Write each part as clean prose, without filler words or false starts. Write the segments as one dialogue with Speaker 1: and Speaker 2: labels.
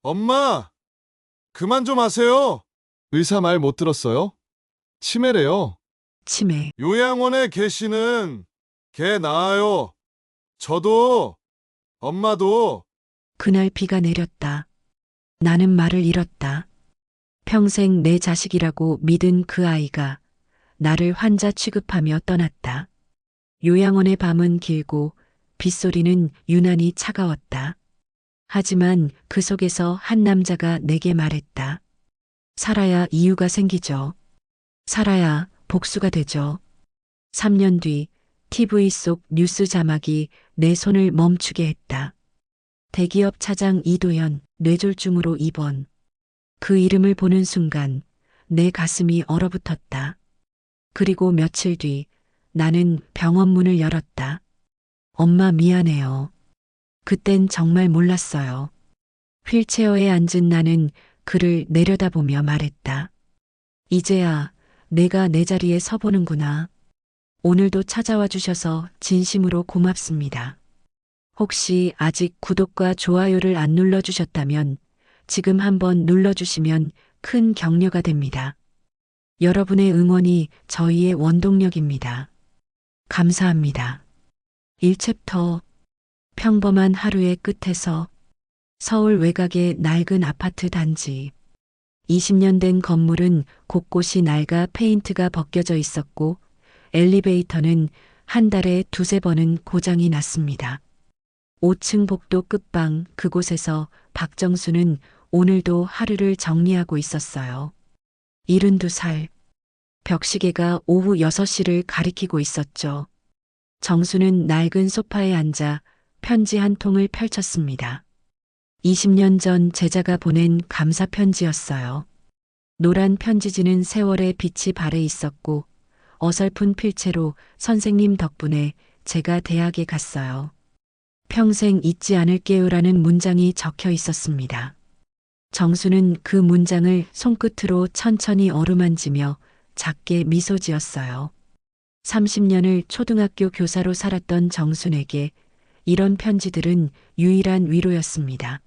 Speaker 1: 엄마, 그만 좀 하세요. 의사 말 못 들었어요? 치매래요.
Speaker 2: 치매.
Speaker 1: 요양원에 계시는 개 나아요. 저도, 엄마도.
Speaker 2: 그날 비가 내렸다. 나는 말을 잃었다. 평생 내 자식이라고 믿은 그 아이가 나를 환자 취급하며 떠났다. 요양원의 밤은 길고 빗소리는 유난히 차가웠다. 하지만 그 속에서 한 남자가 내게 말했다. 살아야 이유가 생기죠. 살아야 복수가 되죠. 3년 뒤 TV 속 뉴스 자막이 내 손을 멈추게 했다. 대기업 차장 이도현, 뇌졸중으로 입원. 그 이름을 보는 순간 내 가슴이 얼어붙었다. 그리고 며칠 뒤 나는 병원 문을 열었다. 엄마 미안해요. 그땐 정말 몰랐어요. 휠체어에 앉은 나는 그를 내려다보며 말했다. 이제야 내가 내 자리에 서보는구나. 오늘도 찾아와 주셔서 진심으로 고맙습니다. 혹시 아직 구독과 좋아요를 안 눌러주셨다면 지금 한번 눌러주시면 큰 격려가 됩니다. 여러분의 응원이 저희의 원동력입니다. 감사합니다. 1챕터 평범한 하루의 끝에서 서울 외곽의 낡은 아파트 단지. 20년 된 건물은 곳곳이 낡아 페인트가 벗겨져 있었고 엘리베이터는 한 달에 두세 번은 고장이 났습니다. 5층 복도 끝방 그곳에서 박정수는 오늘도 하루를 정리하고 있었어요. 72살. 벽시계가 오후 6시를 가리키고 있었죠. 정수는 낡은 소파에 앉아 편지 한 통을 펼쳤습니다. 20년 전 제자가 보낸 감사 편지였어요. 노란 편지지는 세월의 빛이 발해 있었고 어설픈 필체로 선생님 덕분에 제가 대학에 갔어요. 평생 잊지 않을게요라는 문장이 적혀 있었습니다. 정수는 그 문장을 손끝으로 천천히 어루만지며 작게 미소 지었어요. 30년을 초등학교 교사로 살았던 정순에게 이런 편지들은 유일한 위로였습니다.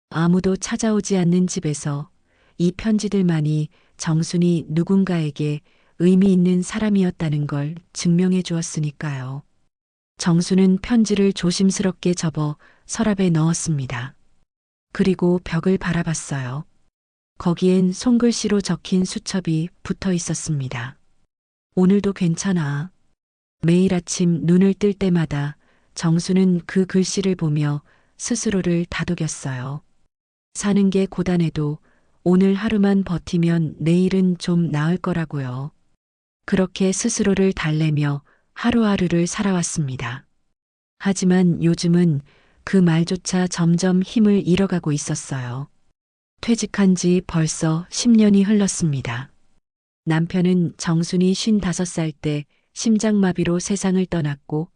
Speaker 2: 아무도 찾아오지 않는 집에서 이 편지들만이 정순이 누군가에게 의미 있는 사람이었다는 걸 증명해 주었으니까요. 정수는 편지를 조심스럽게 접어 서랍에 넣었습니다. 그리고 벽을 바라봤어요. 거기엔 손글씨로 적힌 수첩이 붙어 있었습니다. 오늘도 괜찮아. 매일 아침 눈을 뜰 때마다 정수는 그 글씨를 보며 스스로를 다독였어요. 사는 게 고단해도 오늘 하루만 버티면 내일은 좀 나을 거라고요. 그렇게 스스로를 달래며 하루하루를 살아왔습니다. 하지만 요즘은 그 말조차 점점 힘을 잃어가고 있었어요. 퇴직한 지 벌써 10년이 흘렀습니다. 남편은 정순이 55살 때 심장마비로 세상을 떠났고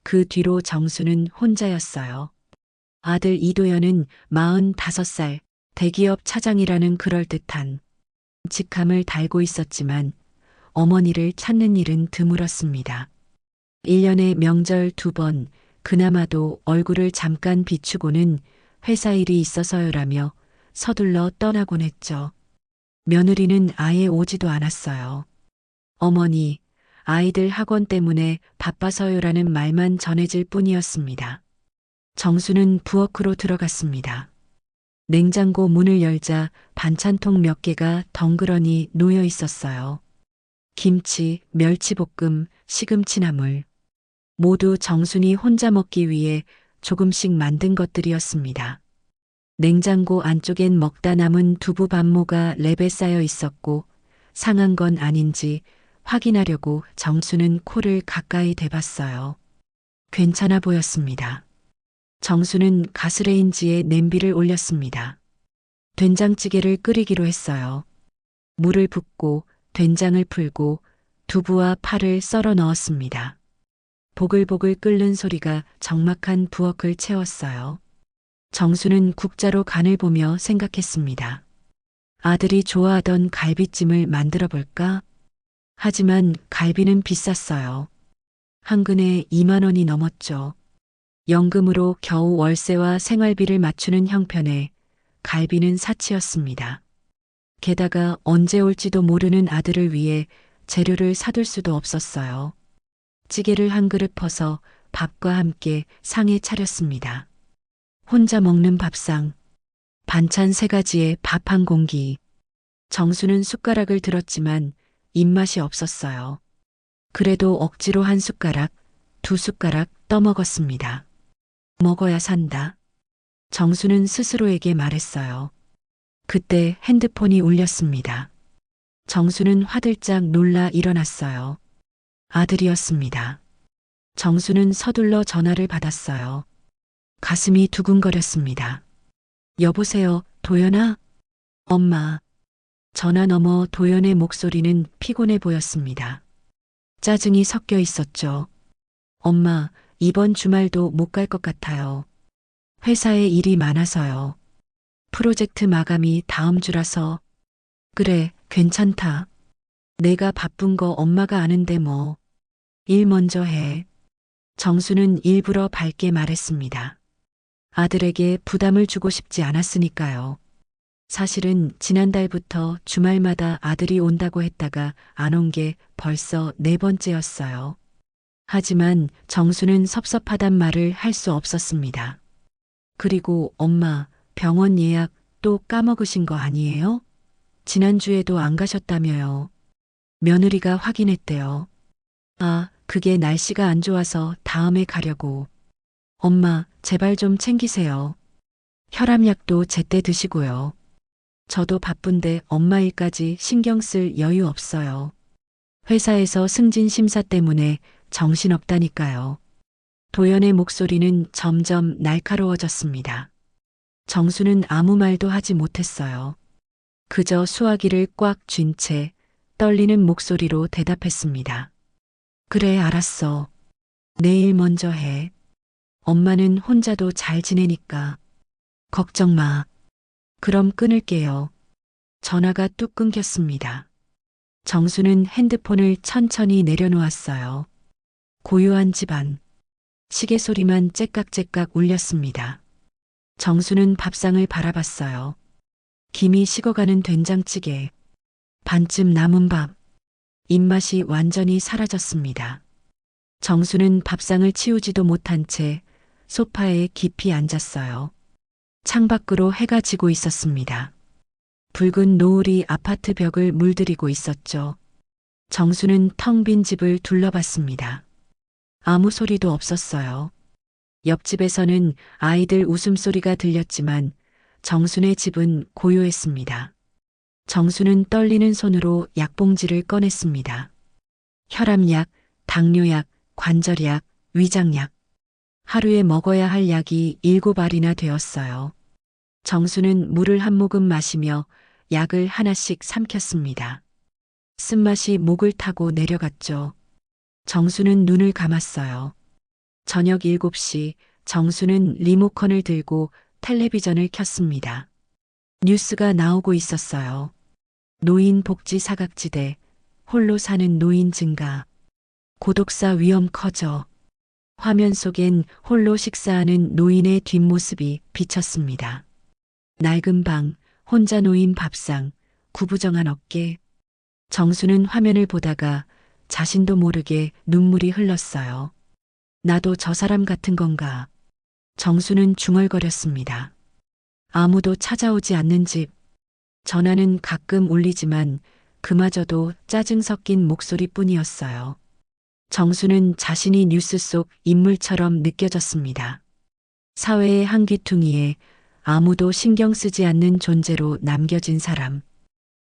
Speaker 2: 그 뒤로 정수는 혼자였어요. 아들 이도현은 45살 대기업 차장이라는 그럴듯한 직함을 달고 있었지만 어머니를 찾는 일은 드물었습니다. 1년에 명절 2번 그나마도 얼굴을 잠깐 비추고는 회사 일이 있어서요라며 서둘러 떠나곤 했죠. 며느리는 아예 오지도 않았어요. 어머니, 아이들 학원 때문에 바빠서요라는 말만 전해질 뿐이었습니다. 정수는 부엌으로 들어갔습니다. 냉장고 문을 열자 반찬통 몇 개가 덩그러니 놓여 있었어요. 김치, 멸치볶음, 시금치나물. 모두 정순이 혼자 먹기 위해 조금씩 만든 것들이었습니다. 냉장고 안쪽엔 먹다 남은 두부 반모가 랩에 쌓여 있었고 상한 건 아닌지 확인하려고 정수는 코를 가까이 대봤어요. 괜찮아 보였습니다. 정수는 가스레인지에 냄비를 올렸습니다. 된장찌개를 끓이기로 했어요. 물을 붓고 된장을 풀고 두부와 파를 썰어 넣었습니다. 보글보글 끓는 소리가 적막한 부엌을 채웠어요. 정수는 국자로 간을 보며 생각했습니다. 아들이 좋아하던 갈비찜을 만들어 볼까? 하지만 갈비는 비쌌어요. 한 근에 2만 원이 넘었죠. 연금으로 겨우 월세와 생활비를 맞추는 형편에 갈비는 사치였습니다. 게다가 언제 올지도 모르는 아들을 위해 재료를 사둘 수도 없었어요. 찌개를 한 그릇 퍼서 밥과 함께 상에 차렸습니다. 혼자 먹는 밥상, 반찬 3가지에 밥 한 공기. 정수는 숟가락을 들었지만 입맛이 없었어요. 그래도 억지로 한 숟가락, 2숟가락 떠먹었습니다. 먹어야 산다. 정수는 스스로에게 말했어요. 그때 핸드폰이 울렸습니다. 정수는 화들짝 놀라 일어났어요. 아들이었습니다. 정수는 서둘러 전화를 받았어요. 가슴이 두근거렸습니다. 여보세요, 도연아? 엄마. 전화 너머 도연의 목소리는 피곤해 보였습니다. 짜증이 섞여 있었죠. 엄마, 이번 주말도 못 갈 것 같아요. 회사에 일이 많아서요. 프로젝트 마감이 다음 주라서. 그래, 괜찮다. 내가 바쁜 거 엄마가 아는데 뭐. 일 먼저 해. 정수는 일부러 밝게 말했습니다. 아들에게 부담을 주고 싶지 않았으니까요. 사실은 지난달부터 주말마다 아들이 온다고 했다가 안 온 게 벌써 4번째였어요. 하지만 정수는 섭섭하단 말을 할 수 없었습니다. 그리고 엄마, 병원 예약 또 까먹으신 거 아니에요? 지난주에도 안 가셨다며요. 며느리가 확인했대요. 아, 그게 날씨가 안 좋아서 다음에 가려고. 엄마, 제발 좀 챙기세요. 혈압약도 제때 드시고요. 저도 바쁜데 엄마 일까지 신경 쓸 여유 없어요. 회사에서 승진 심사 때문에 정신없다니까요. 도연의 목소리는 점점 날카로워졌습니다. 정수는 아무 말도 하지 못했어요. 그저 수화기를 꽉 쥔 채 떨리는 목소리로 대답했습니다. 그래, 알았어. 내일 먼저 해. 엄마는 혼자도 잘 지내니까. 걱정 마. 그럼 끊을게요. 전화가 뚝 끊겼습니다. 정수는 핸드폰을 천천히 내려놓았어요. 고요한 집안. 시계 소리만 째깍째깍 울렸습니다. 정수는 밥상을 바라봤어요. 김이 식어가는 된장찌개. 반쯤 남은 밥. 입맛이 완전히 사라졌습니다. 정수는 밥상을 치우지도 못한 채 소파에 깊이 앉았어요. 창밖으로 해가 지고 있었습니다. 붉은 노을이 아파트 벽을 물들이고 있었죠. 정수는 텅 빈 집을 둘러봤습니다. 아무 소리도 없었어요. 옆집에서는 아이들 웃음소리가 들렸지만 정순의 집은 고요했습니다. 정수는 떨리는 손으로 약봉지를 꺼냈습니다. 혈압약, 당뇨약, 관절약, 위장약. 하루에 먹어야 할 약이 7알이나 되었어요. 정수는 물을 한 모금 마시며 약을 하나씩 삼켰습니다. 쓴맛이 목을 타고 내려갔죠. 정수는 눈을 감았어요. 저녁 7시 정수는 리모컨을 들고 텔레비전을 켰습니다. 뉴스가 나오고 있었어요. 노인 복지 사각지대, 홀로 사는 노인 증가, 고독사 위험 커져. 화면 속엔 홀로 식사하는 노인의 뒷모습이 비쳤습니다. 낡은 방, 혼자 놓인 밥상, 구부정한 어깨. 정수는 화면을 보다가 자신도 모르게 눈물이 흘렀어요. 나도 저 사람 같은 건가. 정수는 중얼거렸습니다. 아무도 찾아오지 않는 집. 전화는 가끔 울리지만 그마저도 짜증 섞인 목소리뿐이었어요. 정수는 자신이 뉴스 속 인물처럼 느껴졌습니다. 사회의 한 귀퉁이에 아무도 신경 쓰지 않는 존재로 남겨진 사람.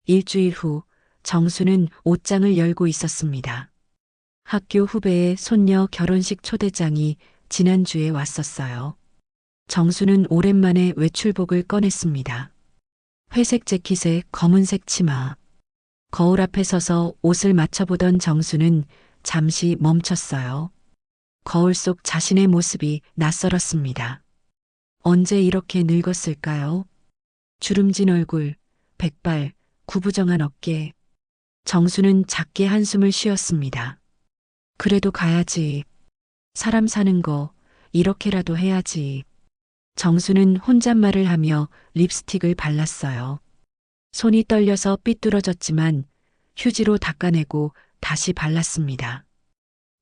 Speaker 2: 일주일 후 정수는 옷장을 열고 있었습니다. 학교 후배의 손녀 결혼식 초대장이 지난주에 왔었어요. 정수는 오랜만에 외출복을 꺼냈습니다. 회색 재킷에 검은색 치마. 거울 앞에 서서 옷을 맞춰보던 정수는 잠시 멈췄어요. 거울 속 자신의 모습이 낯설었습니다. 언제 이렇게 늙었을까요? 주름진 얼굴, 백발, 구부정한 어깨. 정수는 작게 한숨을 쉬었습니다. 그래도 가야지. 사람 사는 거 이렇게라도 해야지. 정수는 혼잣말을 하며 립스틱을 발랐어요. 손이 떨려서 삐뚤어졌지만 휴지로 닦아내고 다시 발랐습니다.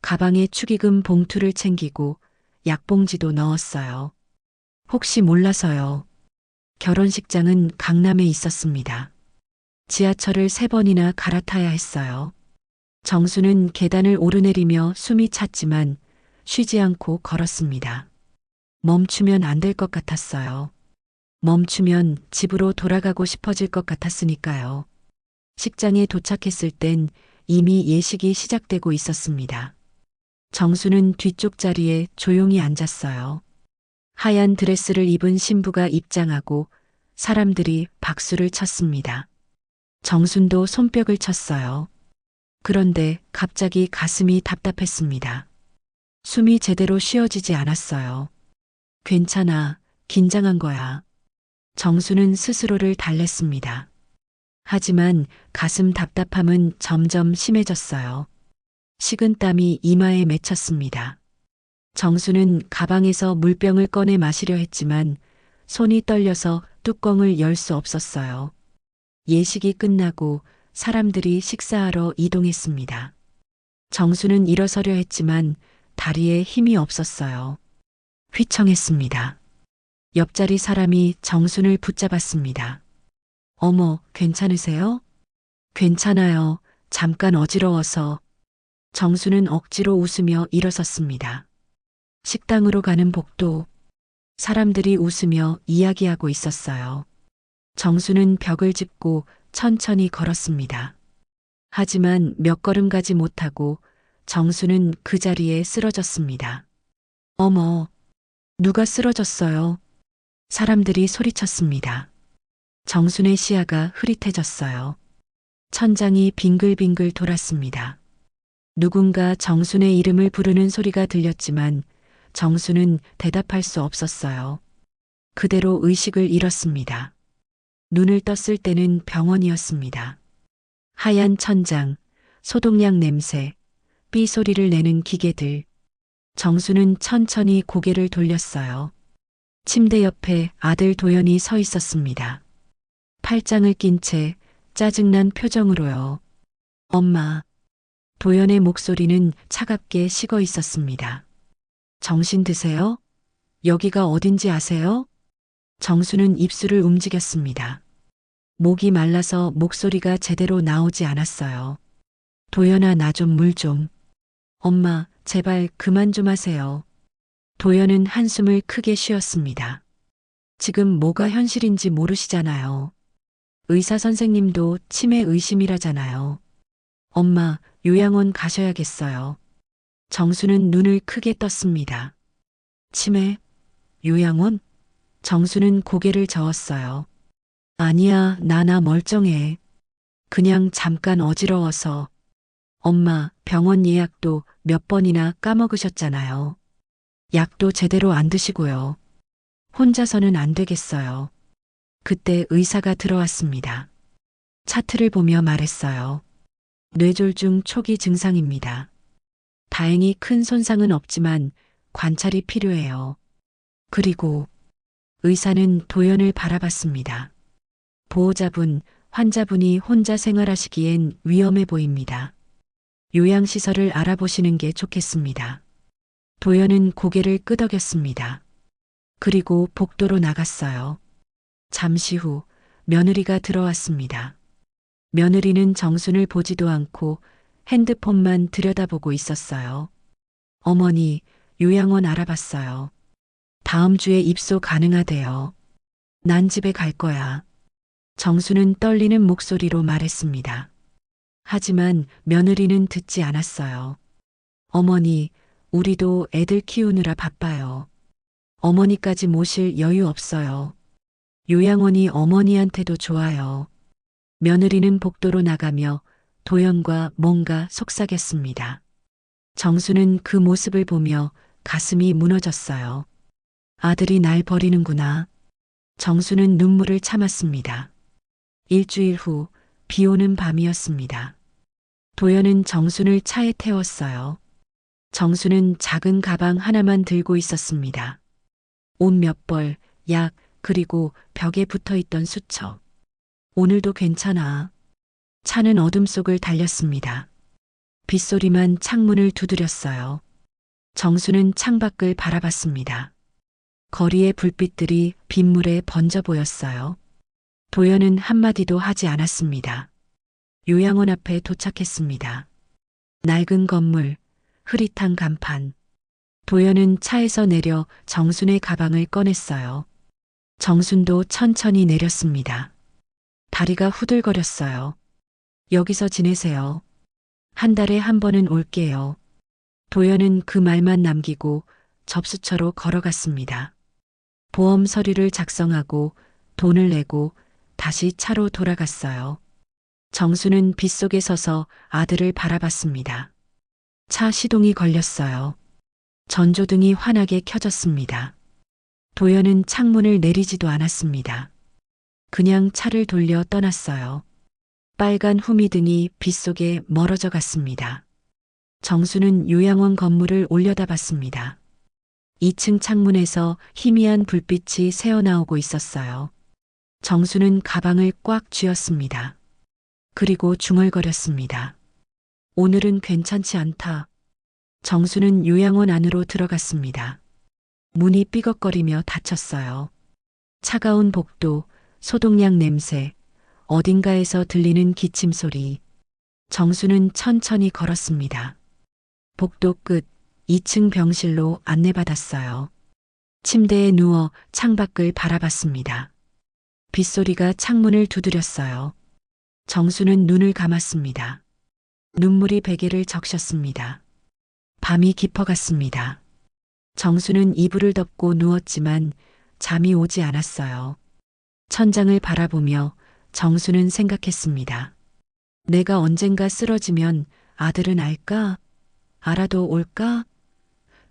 Speaker 2: 가방에 축의금 봉투를 챙기고 약봉지도 넣었어요. 혹시 몰라서요. 결혼식장은 강남에 있었습니다. 지하철을 3번이나 갈아타야 했어요. 정수는 계단을 오르내리며 숨이 찼지만 쉬지 않고 걸었습니다. 멈추면 안 될 것 같았어요. 멈추면 집으로 돌아가고 싶어질 것 같았으니까요. 식장에 도착했을 땐 이미 예식이 시작되고 있었습니다. 정수는 뒤쪽 자리에 조용히 앉았어요. 하얀 드레스를 입은 신부가 입장하고 사람들이 박수를 쳤습니다. 정순도 손뼉을 쳤어요. 그런데 갑자기 가슴이 답답했습니다. 숨이 제대로 쉬어지지 않았어요. 괜찮아, 긴장한 거야. 정수는 스스로를 달랬습니다. 하지만 가슴 답답함은 점점 심해졌어요. 식은땀이 이마에 맺혔습니다. 정수는 가방에서 물병을 꺼내 마시려 했지만 손이 떨려서 뚜껑을 열 수 없었어요. 예식이 끝나고 사람들이 식사하러 이동했습니다. 정수는 일어서려 했지만 다리에 힘이 없었어요. 휘청했습니다. 옆자리 사람이 정순을 붙잡았습니다. 어머, 괜찮으세요? 괜찮아요. 잠깐 어지러워서. 정수는 억지로 웃으며 일어섰습니다. 식당으로 가는 복도. 사람들이 웃으며 이야기하고 있었어요. 정수는 벽을 짚고 천천히 걸었습니다. 하지만 몇 걸음 가지 못하고 정수는 그 자리에 쓰러졌습니다. 어머, 누가 쓰러졌어요? 사람들이 소리쳤습니다. 정순의 시야가 흐릿해졌어요. 천장이 빙글빙글 돌았습니다. 누군가 정순의 이름을 부르는 소리가 들렸지만 정순은 대답할 수 없었어요. 그대로 의식을 잃었습니다. 눈을 떴을 때는 병원이었습니다. 하얀 천장, 소독약 냄새, 삐 소리를 내는 기계들. 정수는 천천히 고개를 돌렸어요. 침대 옆에 아들 도연이 서 있었습니다. 팔짱을 낀 채 짜증난 표정으로요. 엄마. 도연의 목소리는 차갑게 식어 있었습니다. 정신 드세요? 여기가 어딘지 아세요? 정수는 입술을 움직였습니다. 목이 말라서 목소리가 제대로 나오지 않았어요. 도연아, 나 좀 물 좀. 엄마, 제발 그만 좀 하세요. 도연은 한숨을 크게 쉬었습니다. 지금 뭐가 현실인지 모르시잖아요. 의사 선생님도 치매 의심이라잖아요. 엄마, 요양원 가셔야겠어요. 정수는 눈을 크게 떴습니다. 치매? 요양원? 정수는 고개를 저었어요. 아니야, 나나 멀쩡해. 그냥 잠깐 어지러워서. 엄마, 병원 예약도 몇 번이나 까먹으셨잖아요. 약도 제대로 안 드시고요. 혼자서는 안 되겠어요. 그때 의사가 들어왔습니다. 차트를 보며 말했어요. 뇌졸중 초기 증상입니다. 다행히 큰 손상은 없지만 관찰이 필요해요. 그리고 의사는 도연을 바라봤습니다. 보호자분, 환자분이 혼자 생활하시기엔 위험해 보입니다. 요양시설을 알아보시는 게 좋겠습니다. 도연은 고개를 끄덕였습니다. 그리고 복도로 나갔어요. 잠시 후 며느리가 들어왔습니다. 며느리는 정순을 보지도 않고 핸드폰만 들여다보고 있었어요. 어머니, 요양원 알아봤어요. 다음 주에 입소 가능하대요. 난 집에 갈 거야. 정수는 떨리는 목소리로 말했습니다. 하지만 며느리는 듣지 않았어요. 어머니, 우리도 애들 키우느라 바빠요. 어머니까지 모실 여유 없어요. 요양원이 어머니한테도 좋아요. 며느리는 복도로 나가며 도연과 뭔가 속삭였습니다. 정수는 그 모습을 보며 가슴이 무너졌어요. 아들이 날 버리는구나. 정수는 눈물을 참았습니다. 일주일 후 비 오는 밤이었습니다. 도연은 정순을 차에 태웠어요. 정수는 작은 가방 하나만 들고 있었습니다. 옷 몇 벌, 약, 그리고 벽에 붙어 있던 수첩. 오늘도 괜찮아. 차는 어둠 속을 달렸습니다. 빗소리만 창문을 두드렸어요. 정수는 창밖을 바라봤습니다. 거리의 불빛들이 빗물에 번져 보였어요. 도연은 한마디도 하지 않았습니다. 요양원 앞에 도착했습니다. 낡은 건물, 흐릿한 간판. 도연은 차에서 내려 정순의 가방을 꺼냈어요. 정순도 천천히 내렸습니다. 다리가 후들거렸어요. 여기서 지내세요. 한 달에 한 번은 올게요. 도연은 그 말만 남기고 접수처로 걸어갔습니다. 보험 서류를 작성하고 돈을 내고 다시 차로 돌아갔어요. 정수는 빗속에 서서 아들을 바라봤습니다. 차 시동이 걸렸어요. 전조등이 환하게 켜졌습니다. 도연은 창문을 내리지도 않았습니다. 그냥 차를 돌려 떠났어요. 빨간 후미등이 빗속에 멀어져 갔습니다. 정수는 요양원 건물을 올려다봤습니다. 2층 창문에서 희미한 불빛이 새어나오고 있었어요. 정수는 가방을 꽉 쥐었습니다. 그리고 중얼거렸습니다. 오늘은 괜찮지 않다. 정수는 요양원 안으로 들어갔습니다. 문이 삐걱거리며 닫혔어요. 차가운 복도, 소독약 냄새, 어딘가에서 들리는 기침 소리. 정수는 천천히 걸었습니다. 복도 끝 2층 병실로 안내받았어요. 침대에 누워 창밖을 바라봤습니다. 빗소리가 창문을 두드렸어요. 정수는 눈을 감았습니다. 눈물이 베개를 적셨습니다. 밤이 깊어갔습니다. 정수는 이불을 덮고 누웠지만 잠이 오지 않았어요. 천장을 바라보며 정수는 생각했습니다. 내가 언젠가 쓰러지면 아들은 알까? 알아도 올까?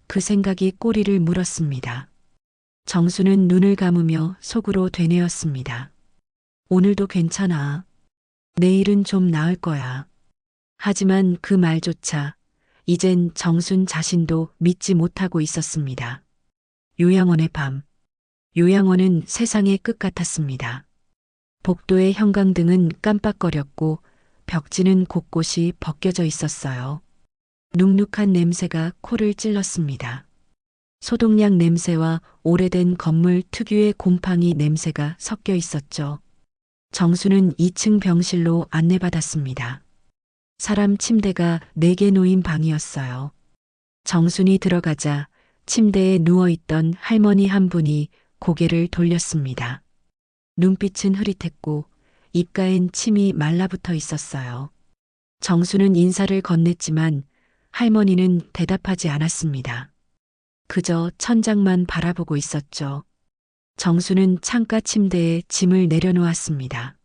Speaker 2: 그 생각이 꼬리를 물었습니다. 정수는 눈을 감으며 속으로 되뇌었습니다. 오늘도 괜찮아. 내일은 좀 나을 거야. 하지만 그 말조차 이젠 정순 자신도 믿지 못하고 있었습니다. 요양원의 밤. 요양원은 세상의 끝 같았습니다. 복도의 형광등은 깜빡거렸고 벽지는 곳곳이 벗겨져 있었어요. 눅눅한 냄새가 코를 찔렀습니다. 소독약 냄새와 오래된 건물 특유의 곰팡이 냄새가 섞여 있었죠. 정수는 2층 병실로 안내받았습니다. 사람 침대가 4개 놓인 방이었어요. 정순이 들어가자 침대에 누워있던 할머니 한 분이 고개를 돌렸습니다. 눈빛은 흐릿했고 입가엔 침이 말라붙어 있었어요. 정수는 인사를 건넸지만 할머니는 대답하지 않았습니다. 그저 천장만 바라보고 있었죠. 정수는 창가 침대에 짐을 내려놓았습니다.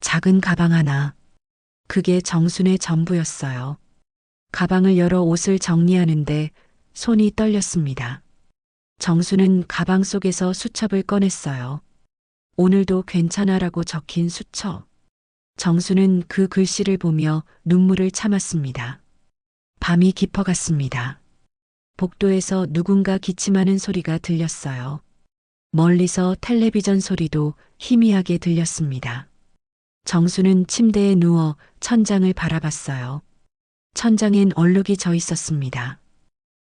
Speaker 2: 작은 가방 하나. 그게 정순의 전부였어요. 가방을 열어 옷을 정리하는데 손이 떨렸습니다. 정수는 가방 속에서 수첩을 꺼냈어요. 오늘도 괜찮아라고 적힌 수첩. 정수는 그 글씨를 보며 눈물을 참았습니다. 밤이 깊어갔습니다. 복도에서 누군가 기침하는 소리가 들렸어요. 멀리서 텔레비전 소리도 희미하게 들렸습니다. 정수는 침대에 누워 천장을 바라봤어요. 천장엔 얼룩이 져 있었습니다.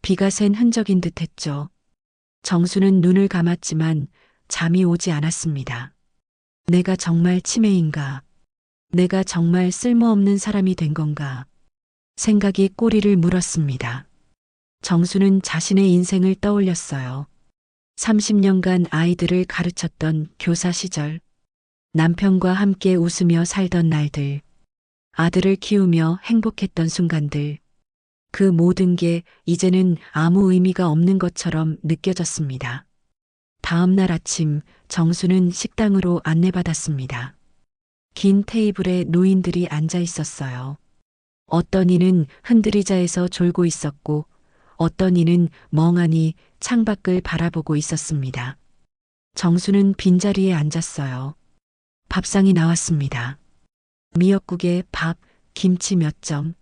Speaker 2: 비가 샌 흔적인 듯 했죠. 정수는 눈을 감았지만 잠이 오지 않았습니다. 내가 정말 치매인가? 내가 정말 쓸모없는 사람이 된 건가? 생각이 꼬리를 물었습니다. 정수는 자신의 인생을 떠올렸어요. 30년간 아이들을 가르쳤던 교사 시절, 남편과 함께 웃으며 살던 날들, 아들을 키우며 행복했던 순간들, 그 모든 게 이제는 아무 의미가 없는 것처럼 느껴졌습니다. 다음 날 아침 정수는 식당으로 안내받았습니다. 긴 테이블에 노인들이 앉아 있었어요. 어떤 이는 흔들의자에서 졸고 있었고 어떤 이는 멍하니 창밖을 바라보고 있었습니다. 정수는 빈자리에 앉았어요. 밥상이 나왔습니다. 미역국에 밥, 김치 몇 점.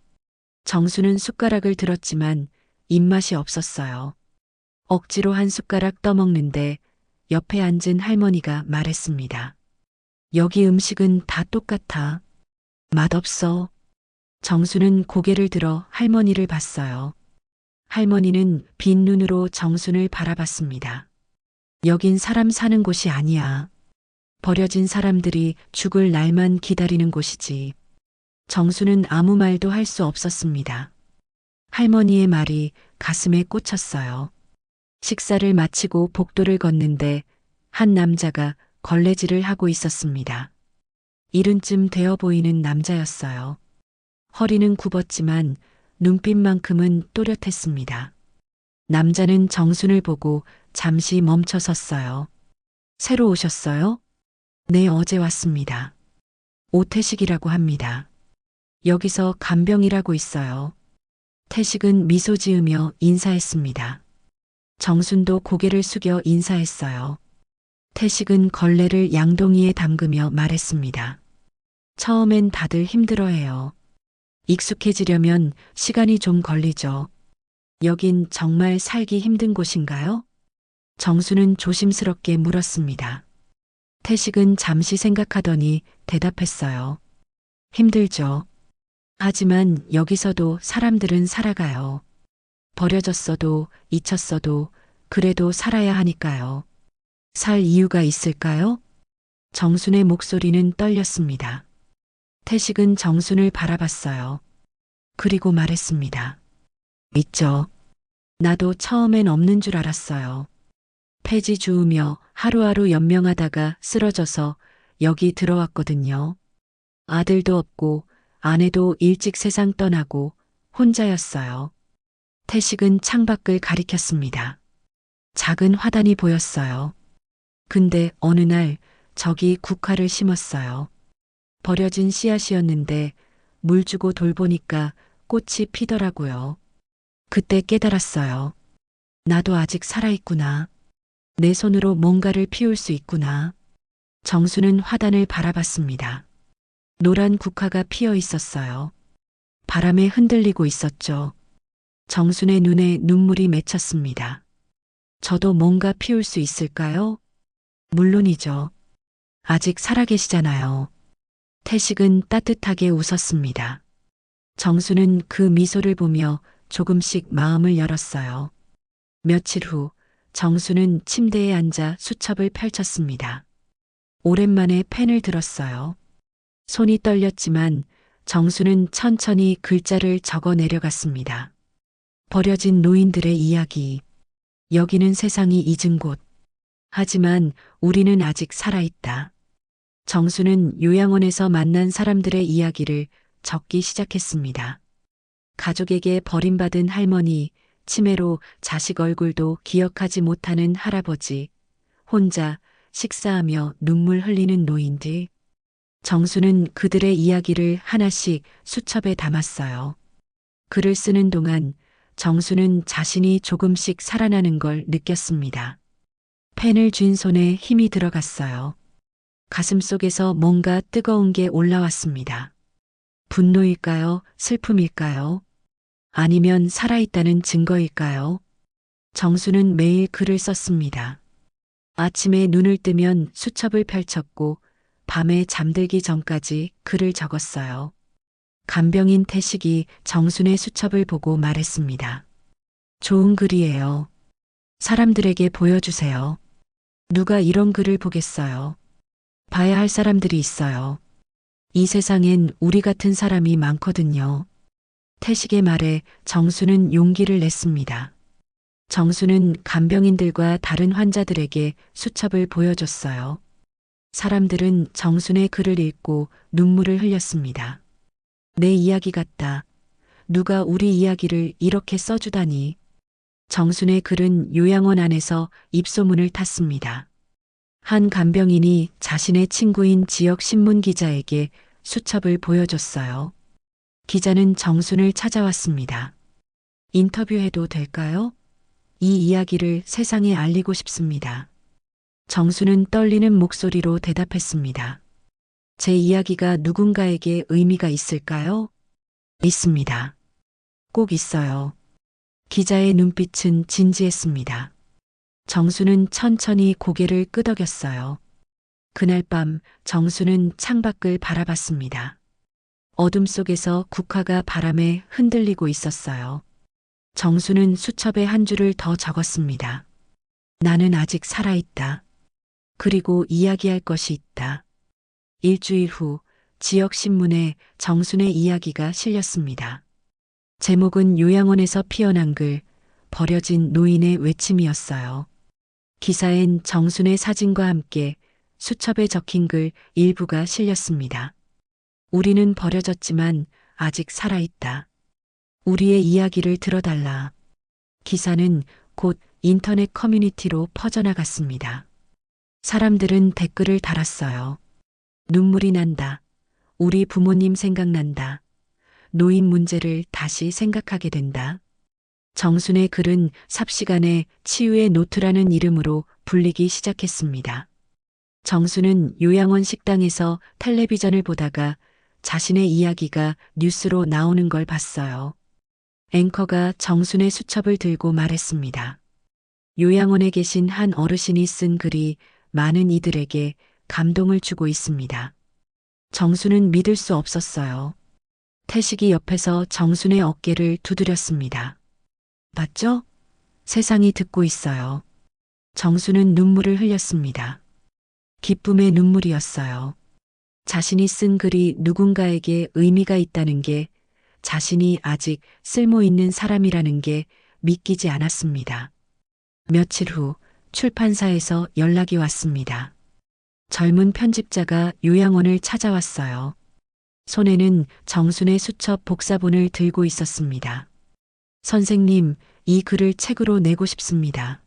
Speaker 2: 정수는 숟가락을 들었지만 입맛이 없었어요. 억지로 한 숟가락 떠먹는데 옆에 앉은 할머니가 말했습니다. 여기 음식은 다 똑같아. 맛없어. 정수는 고개를 들어 할머니를 봤어요. 할머니는 빈 눈으로 정순을 바라봤습니다. 여긴 사람 사는 곳이 아니야. 버려진 사람들이 죽을 날만 기다리는 곳이지. 정수는 아무 말도 할 수 없었습니다. 할머니의 말이 가슴에 꽂혔어요. 식사를 마치고 복도를 걷는데 한 남자가 걸레질을 하고 있었습니다. 이른쯤 되어 보이는 남자였어요. 허리는 굽었지만 눈빛만큼은 또렷했습니다. 남자는 정순을 보고 잠시 멈춰 섰어요. 새로 오셨어요? 네, 어제 왔습니다. 오태식이라고 합니다. 여기서 간병이라고 있어요. 태식은 미소 지으며 인사했습니다. 정순도 고개를 숙여 인사했어요. 태식은 걸레를 양동이에 담그며 말했습니다. 처음엔 다들 힘들어해요. 익숙해지려면 시간이 좀 걸리죠. 여긴 정말 살기 힘든 곳인가요? 정수는 조심스럽게 물었습니다. 태식은 잠시 생각하더니 대답했어요. 힘들죠. 하지만 여기서도 사람들은 살아가요. 버려졌어도 잊혔어도 그래도 살아야 하니까요. 살 이유가 있을까요? 정순의 목소리는 떨렸습니다. 태식은 정순을 바라봤어요. 그리고 말했습니다. 있죠. 나도 처음엔 없는 줄 알았어요. 폐지 주우며 하루하루 연명하다가 쓰러져서 여기 들어왔거든요. 아들도 없고 아내도 일찍 세상 떠나고 혼자였어요. 태식은 창밖을 가리켰습니다. 작은 화단이 보였어요. 근데 어느 날 저기 국화를 심었어요. 버려진 씨앗이었는데 물 주고 돌보니까 꽃이 피더라고요. 그때 깨달았어요. 나도 아직 살아있구나. 내 손으로 뭔가를 피울 수 있구나. 정수는 화단을 바라봤습니다. 노란 국화가 피어 있었어요. 바람에 흔들리고 있었죠. 정순의 눈에 눈물이 맺혔습니다. 저도 뭔가 피울 수 있을까요? 물론이죠. 아직 살아계시잖아요. 태식은 따뜻하게 웃었습니다. 정수는 그 미소를 보며 조금씩 마음을 열었어요. 며칠 후 정수는 침대에 앉아 수첩을 펼쳤습니다. 오랜만에 펜을 들었어요. 손이 떨렸지만 정수는 천천히 글자를 적어 내려갔습니다. 버려진 노인들의 이야기. 여기는 세상이 잊은 곳. 하지만 우리는 아직 살아있다. 정수는 요양원에서 만난 사람들의 이야기를 적기 시작했습니다. 가족에게 버림받은 할머니, 치매로 자식 얼굴도 기억하지 못하는 할아버지, 혼자 식사하며 눈물 흘리는 노인들. 정수는 그들의 이야기를 하나씩 수첩에 담았어요. 글을 쓰는 동안 정수는 자신이 조금씩 살아나는 걸 느꼈습니다. 펜을 쥔 손에 힘이 들어갔어요. 가슴 속에서 뭔가 뜨거운 게 올라왔습니다. 분노일까요? 슬픔일까요? 아니면 살아있다는 증거일까요? 정수는 매일 글을 썼습니다. 아침에 눈을 뜨면 수첩을 펼쳤고 밤에 잠들기 전까지 글을 적었어요. 간병인 태식이 정순의 수첩을 보고 말했습니다. 좋은 글이에요. 사람들에게 보여주세요. 누가 이런 글을 보겠어요. 봐야 할 사람들이 있어요. 이 세상엔 우리 같은 사람이 많거든요. 태식의 말에 정수는 용기를 냈습니다. 정수는 간병인들과 다른 환자들에게 수첩을 보여줬어요. 사람들은 정순의 글을 읽고 눈물을 흘렸습니다. 내 이야기 같다. 누가 우리 이야기를 이렇게 써주다니. 정순의 글은 요양원 안에서 입소문을 탔습니다. 한 간병인이 자신의 친구인 지역 신문 기자에게 수첩을 보여줬어요. 기자는 정순을 찾아왔습니다. 인터뷰해도 될까요? 이 이야기를 세상에 알리고 싶습니다. 정수는 떨리는 목소리로 대답했습니다. 제 이야기가 누군가에게 의미가 있을까요? 있습니다. 꼭 있어요. 기자의 눈빛은 진지했습니다. 정수는 천천히 고개를 끄덕였어요. 그날 밤 정수는 창밖을 바라봤습니다. 어둠 속에서 국화가 바람에 흔들리고 있었어요. 정수는 수첩에 한 줄을 더 적었습니다. 나는 아직 살아있다. 그리고 이야기할 것이 있다. 일주일 후 지역신문에 정순의 이야기가 실렸습니다. 제목은 요양원에서 피어난 글, 버려진 노인의 외침이었어요. 기사엔 정순의 사진과 함께 수첩에 적힌 글 일부가 실렸습니다. 우리는 버려졌지만 아직 살아있다. 우리의 이야기를 들어달라. 기사는 곧 인터넷 커뮤니티로 퍼져나갔습니다. 사람들은 댓글을 달았어요. 눈물이 난다. 우리 부모님 생각난다. 노인 문제를 다시 생각하게 된다. 정순의 글은 삽시간에 치유의 노트라는 이름으로 불리기 시작했습니다. 정순은 요양원 식당에서 텔레비전을 보다가 자신의 이야기가 뉴스로 나오는 걸 봤어요. 앵커가 정순의 수첩을 들고 말했습니다. 요양원에 계신 한 어르신이 쓴 글이 많은 이들에게 감동을 주고 있습니다. 정순은 믿을 수 없었어요. 태식이 옆에서 정순의 어깨를 두드렸습니다. 맞죠? 세상이 듣고 있어요. 정순은 눈물을 흘렸습니다. 기쁨의 눈물이었어요. 자신이 쓴 글이 누군가에게 의미가 있다는 게, 자신이 아직 쓸모 있는 사람이라는 게 믿기지 않았습니다. 며칠 후 출판사에서 연락이 왔습니다. 젊은 편집자가 요양원을 찾아왔어요. 손에는 정순의 수첩 복사본을 들고 있었습니다. 선생님, 이 글을 책으로 내고 싶습니다.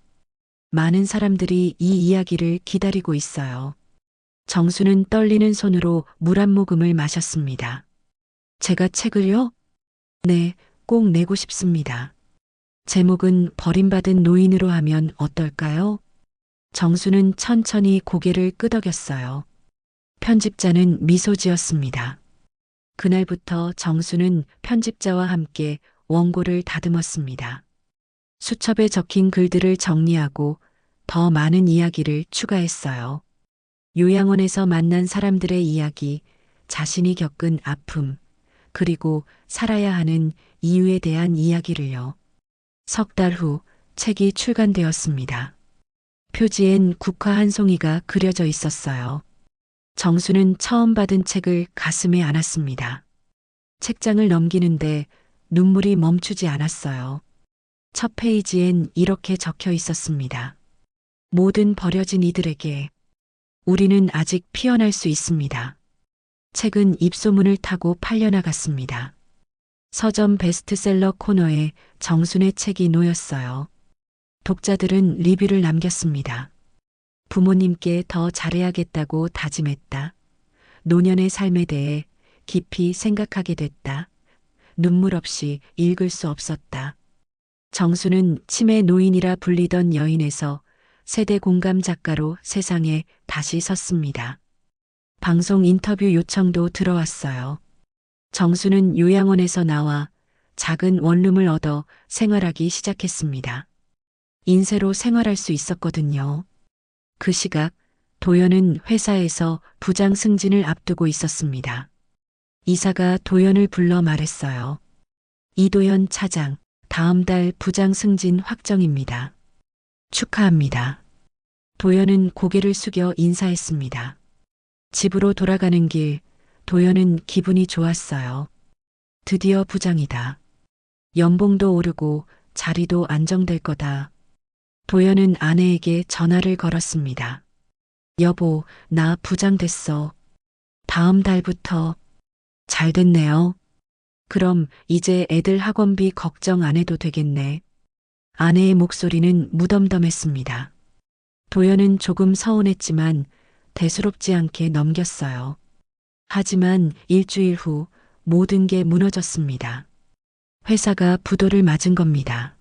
Speaker 2: 많은 사람들이 이 이야기를 기다리고 있어요. 정수는 떨리는 손으로 물 한 모금을 마셨습니다. 제가 책을요? 네, 꼭 내고 싶습니다. 제목은 버림받은 노인으로 하면 어떨까요? 정수는 천천히 고개를 끄덕였어요. 편집자는 미소 지었습니다. 그날부터 정수는 편집자와 함께 원고를 다듬었습니다. 수첩에 적힌 글들을 정리하고 더 많은 이야기를 추가했어요. 요양원에서 만난 사람들의 이야기, 자신이 겪은 아픔, 그리고 살아야 하는 이유에 대한 이야기를요. 석 달 후 책이 출간되었습니다. 표지엔 국화 한 송이가 그려져 있었어요. 정수는 처음 받은 책을 가슴에 안았습니다. 책장을 넘기는데 눈물이 멈추지 않았어요. 첫 페이지엔 이렇게 적혀 있었습니다. 모든 버려진 이들에게 우리는 아직 피어날 수 있습니다. 책은 입소문을 타고 팔려나갔습니다. 서점 베스트셀러 코너에 정순의 책이 놓였어요. 독자들은 리뷰를 남겼습니다. 부모님께 더 잘해야겠다고 다짐했다. 노년의 삶에 대해 깊이 생각하게 됐다. 눈물 없이 읽을 수 없었다. 정수는 치매 노인이라 불리던 여인에서 세대 공감 작가로 세상에 다시 섰습니다. 방송 인터뷰 요청도 들어왔어요. 정수는 요양원에서 나와 작은 원룸을 얻어 생활하기 시작했습니다. 인쇄로 생활할 수 있었거든요. 그 시각 도연은 회사에서 부장 승진을 앞두고 있었습니다. 이사가 도연을 불러 말했어요. 이도연 차장, 다음 달 부장 승진 확정입니다. 축하합니다. 도연은 고개를 숙여 인사했습니다. 집으로 돌아가는 길, 도연은 기분이 좋았어요. 드디어 부장이다. 연봉도 오르고 자리도 안정될 거다. 도연은 아내에게 전화를 걸었습니다. 여보, 나 부장 됐어. 다음 달부터. 잘 됐네요. 그럼 이제 애들 학원비 걱정 안 해도 되겠네. 아내의 목소리는 무덤덤했습니다. 도연은 조금 서운했지만 대수롭지 않게 넘겼어요. 하지만 일주일 후 모든 게 무너졌습니다. 회사가 부도를 맞은 겁니다.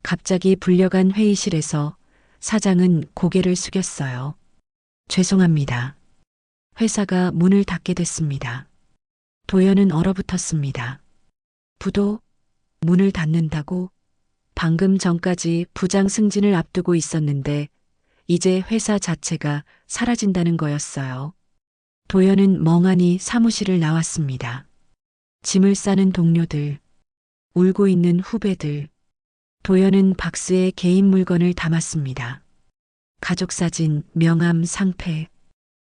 Speaker 2: 갑자기 불려간 회의실에서 사장은 고개를 숙였어요. 죄송합니다. 회사가 문을 닫게 됐습니다. 도연은 얼어붙었습니다. 부도? 문을 닫는다고? 방금 전까지 부장 승진을 앞두고 있었는데 이제 회사 자체가 사라진다는 거였어요. 도연은 멍하니 사무실을 나왔습니다. 짐을 싸는 동료들, 울고 있는 후배들. 도연은 박스에 개인 물건을 담았습니다. 가족사진, 명함, 상패.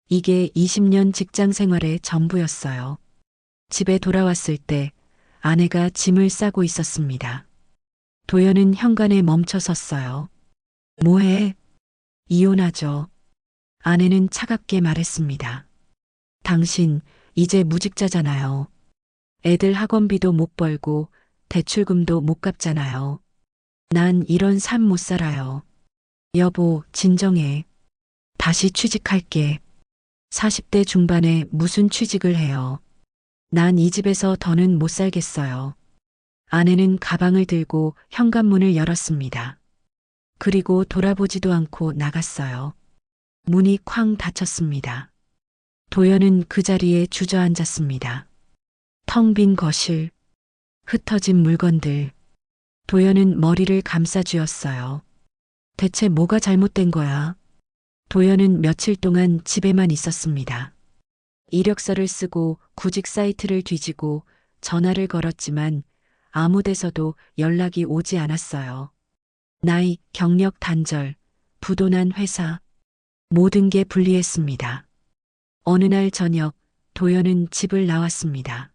Speaker 2: 이게 20년 직장 생활의 전부였어요. 집에 돌아왔을 때 아내가 짐을 싸고 있었습니다. 도연은 현관에 멈춰 섰어요. 뭐해? 이혼하죠. 아내는 차갑게 말했습니다. 당신 이제 무직자잖아요. 애들 학원비도 못 벌고 대출금도 못 갚잖아요. 난 이런 삶 못 살아요. 여보, 진정해. 다시 취직할게. 40대 중반에 무슨 취직을 해요. 난 이 집에서 더는 못 살겠어요. 아내는 가방을 들고 현관문을 열었습니다. 그리고 돌아보지도 않고 나갔어요. 문이 쾅 닫혔습니다. 도연은 그 자리에 주저앉았습니다. 텅 빈 거실, 흩어진 물건들. 도연은 머리를 감싸쥐었어요. 대체 뭐가 잘못된 거야? 도연은 며칠 동안 집에만 있었습니다. 이력서를 쓰고 구직 사이트를 뒤지고 전화를 걸었지만 아무 데서도 연락이 오지 않았어요. 나이, 경력 단절, 부도난 회사, 모든 게 불리했습니다. 어느 날 저녁 도연은 집을 나왔습니다.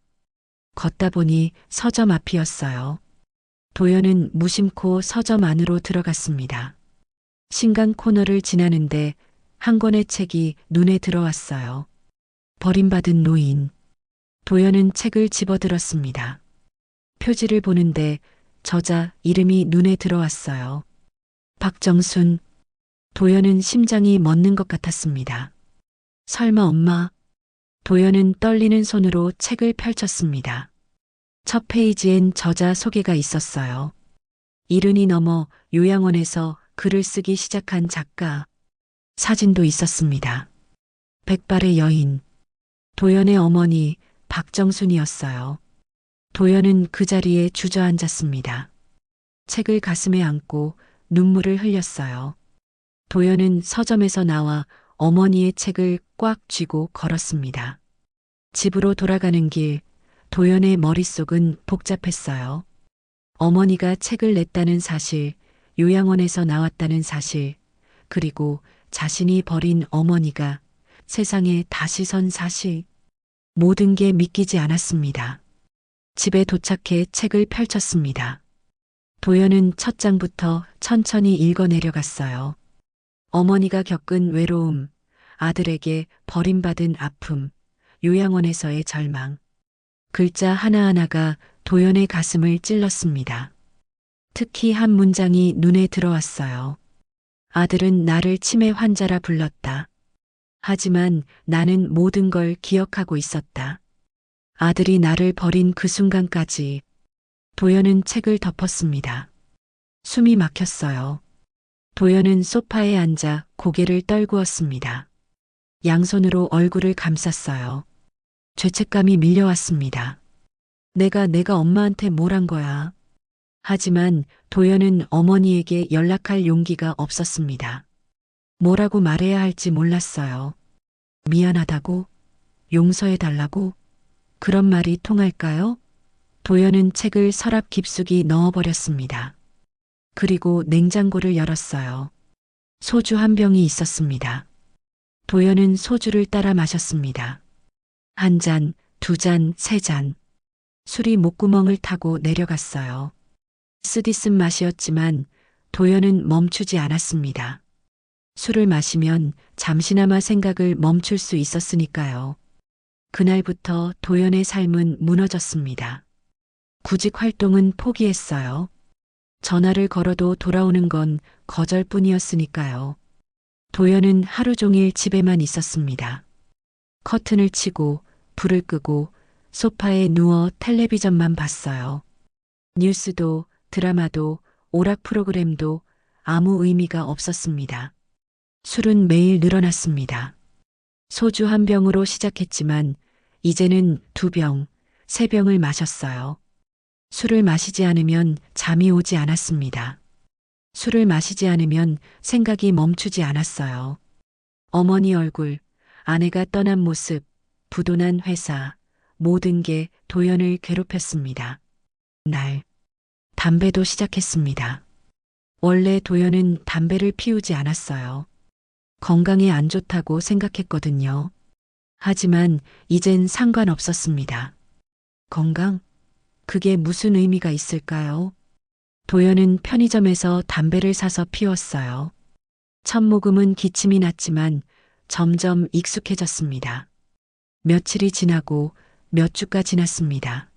Speaker 2: 걷다 보니 서점 앞이었어요. 도연은 무심코 서점 안으로 들어갔습니다. 신간 코너를 지나는데 한 권의 책이 눈에 들어왔어요. 버림받은 노인. 도연은 책을 집어들었습니다. 표지를 보는데 저자 이름이 눈에 들어왔어요. 박정순. 도연은 심장이 멎는 것 같았습니다. 설마 엄마? 도연은 떨리는 손으로 책을 펼쳤습니다. 첫 페이지엔 저자 소개가 있었어요. 70이 넘어 요양원에서 글을 쓰기 시작한 작가. 사진도 있었습니다. 백발의 여인. 도연의 어머니 박정순이었어요. 도연은 그 자리에 주저앉았습니다. 책을 가슴에 안고 눈물을 흘렸어요. 도연은 서점에서 나와 어머니의 책을 꽉 쥐고 걸었습니다. 집으로 돌아가는 길, 도연의 머릿속은 복잡했어요. 어머니가 책을 냈다는 사실, 요양원에서 나왔다는 사실, 그리고 자신이 버린 어머니가 세상에 다시 선 사실. 모든 게 믿기지 않았습니다. 집에 도착해 책을 펼쳤습니다. 도연은 첫 장부터 천천히 읽어 내려갔어요. 어머니가 겪은 외로움, 아들에게 버림받은 아픔, 요양원에서의 절망. 글자 하나하나가 도연의 가슴을 찔렀습니다. 특히 한 문장이 눈에 들어왔어요. 아들은 나를 치매 환자라 불렀다. 하지만 나는 모든 걸 기억하고 있었다. 아들이 나를 버린 그 순간까지. 도연은 책을 덮었습니다. 숨이 막혔어요. 도연은 소파에 앉아 고개를 떨구었습니다. 양손으로 얼굴을 감쌌어요. 죄책감이 밀려왔습니다. 내가 엄마한테 뭘 한 거야. 하지만 도연은 어머니에게 연락할 용기가 없었습니다. 뭐라고 말해야 할지 몰랐어요. 미안하다고? 용서해달라고? 그런 말이 통할까요? 도연은 책을 서랍 깊숙이 넣어버렸습니다. 그리고 냉장고를 열었어요. 소주 한 병이 있었습니다. 도연은 소주를 따라 마셨습니다. 한 잔, 두 잔, 세 잔. 술이 목구멍을 타고 내려갔어요. 쓰디쓴 맛이었지만 도연은 멈추지 않았습니다. 술을 마시면 잠시나마 생각을 멈출 수 있었으니까요. 그날부터 도연의 삶은 무너졌습니다. 구직 활동은 포기했어요. 전화를 걸어도 돌아오는 건 거절뿐이었으니까요. 도연은 하루 종일 집에만 있었습니다. 커튼을 치고 불을 끄고 소파에 누워 텔레비전만 봤어요. 뉴스도 드라마도 오락 프로그램도 아무 의미가 없었습니다. 술은 매일 늘어났습니다. 소주 한 병으로 시작했지만 이제는 두 병, 세 병을 마셨어요. 술을 마시지 않으면 잠이 오지 않았습니다. 술을 마시지 않으면 생각이 멈추지 않았어요. 어머니 얼굴, 아내가 떠난 모습, 부도난 회사, 모든 게 도연을 괴롭혔습니다. 날, 담배도 시작했습니다. 원래 도연은 담배를 피우지 않았어요. 건강에 안 좋다고 생각했거든요. 하지만 이젠 상관없었습니다. 건강? 그게 무슨 의미가 있을까요? 도연은 편의점에서 담배를 사서 피웠어요. 첫 모금은 기침이 났지만 점점 익숙해졌습니다. 며칠이 지나고 몇 주가 지났습니다.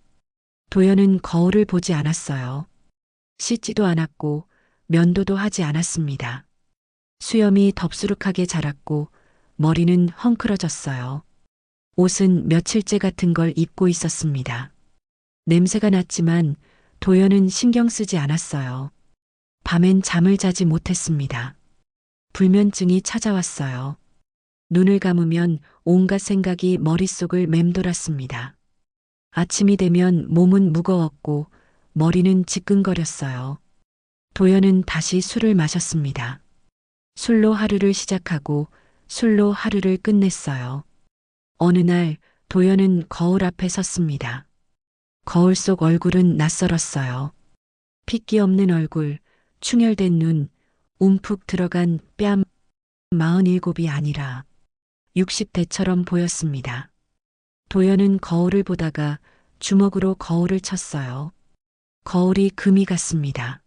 Speaker 2: 도연은 거울을 보지 않았어요. 씻지도 않았고 면도도 하지 않았습니다. 수염이 덥수룩하게 자랐고 머리는 헝클어졌어요. 옷은 며칠째 같은 걸 입고 있었습니다. 냄새가 났지만 도연은 신경 쓰지 않았어요. 밤엔 잠을 자지 못했습니다. 불면증이 찾아왔어요. 눈을 감으면 온갖 생각이 머릿속을 맴돌았습니다. 아침이 되면 몸은 무거웠고 머리는 지끈거렸어요. 도연은 다시 술을 마셨습니다. 술로 하루를 시작하고 술로 하루를 끝냈어요. 어느 날 도연은 거울 앞에 섰습니다. 거울 속 얼굴은 낯설었어요. 핏기 없는 얼굴, 충혈된 눈, 움푹 들어간 뺨, 47이 아니라 60대처럼 보였습니다. 도연은 거울을 보다가 주먹으로 거울을 쳤어요. 거울이 금이 갔습니다.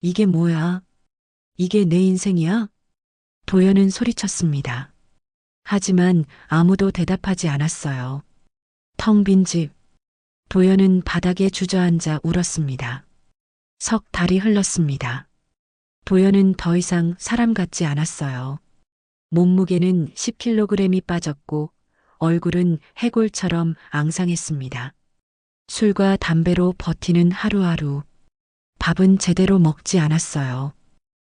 Speaker 2: 이게 뭐야? 이게 내 인생이야? 도연은 소리쳤습니다. 하지만 아무도 대답하지 않았어요. 텅 빈 집. 도연은 바닥에 주저앉아 울었습니다. 석 달이 흘렀습니다. 도연은 더 이상 사람 같지 않았어요. 몸무게는 10kg이 빠졌고 얼굴은 해골처럼 앙상했습니다. 술과 담배로 버티는 하루하루. 밥은 제대로 먹지 않았어요.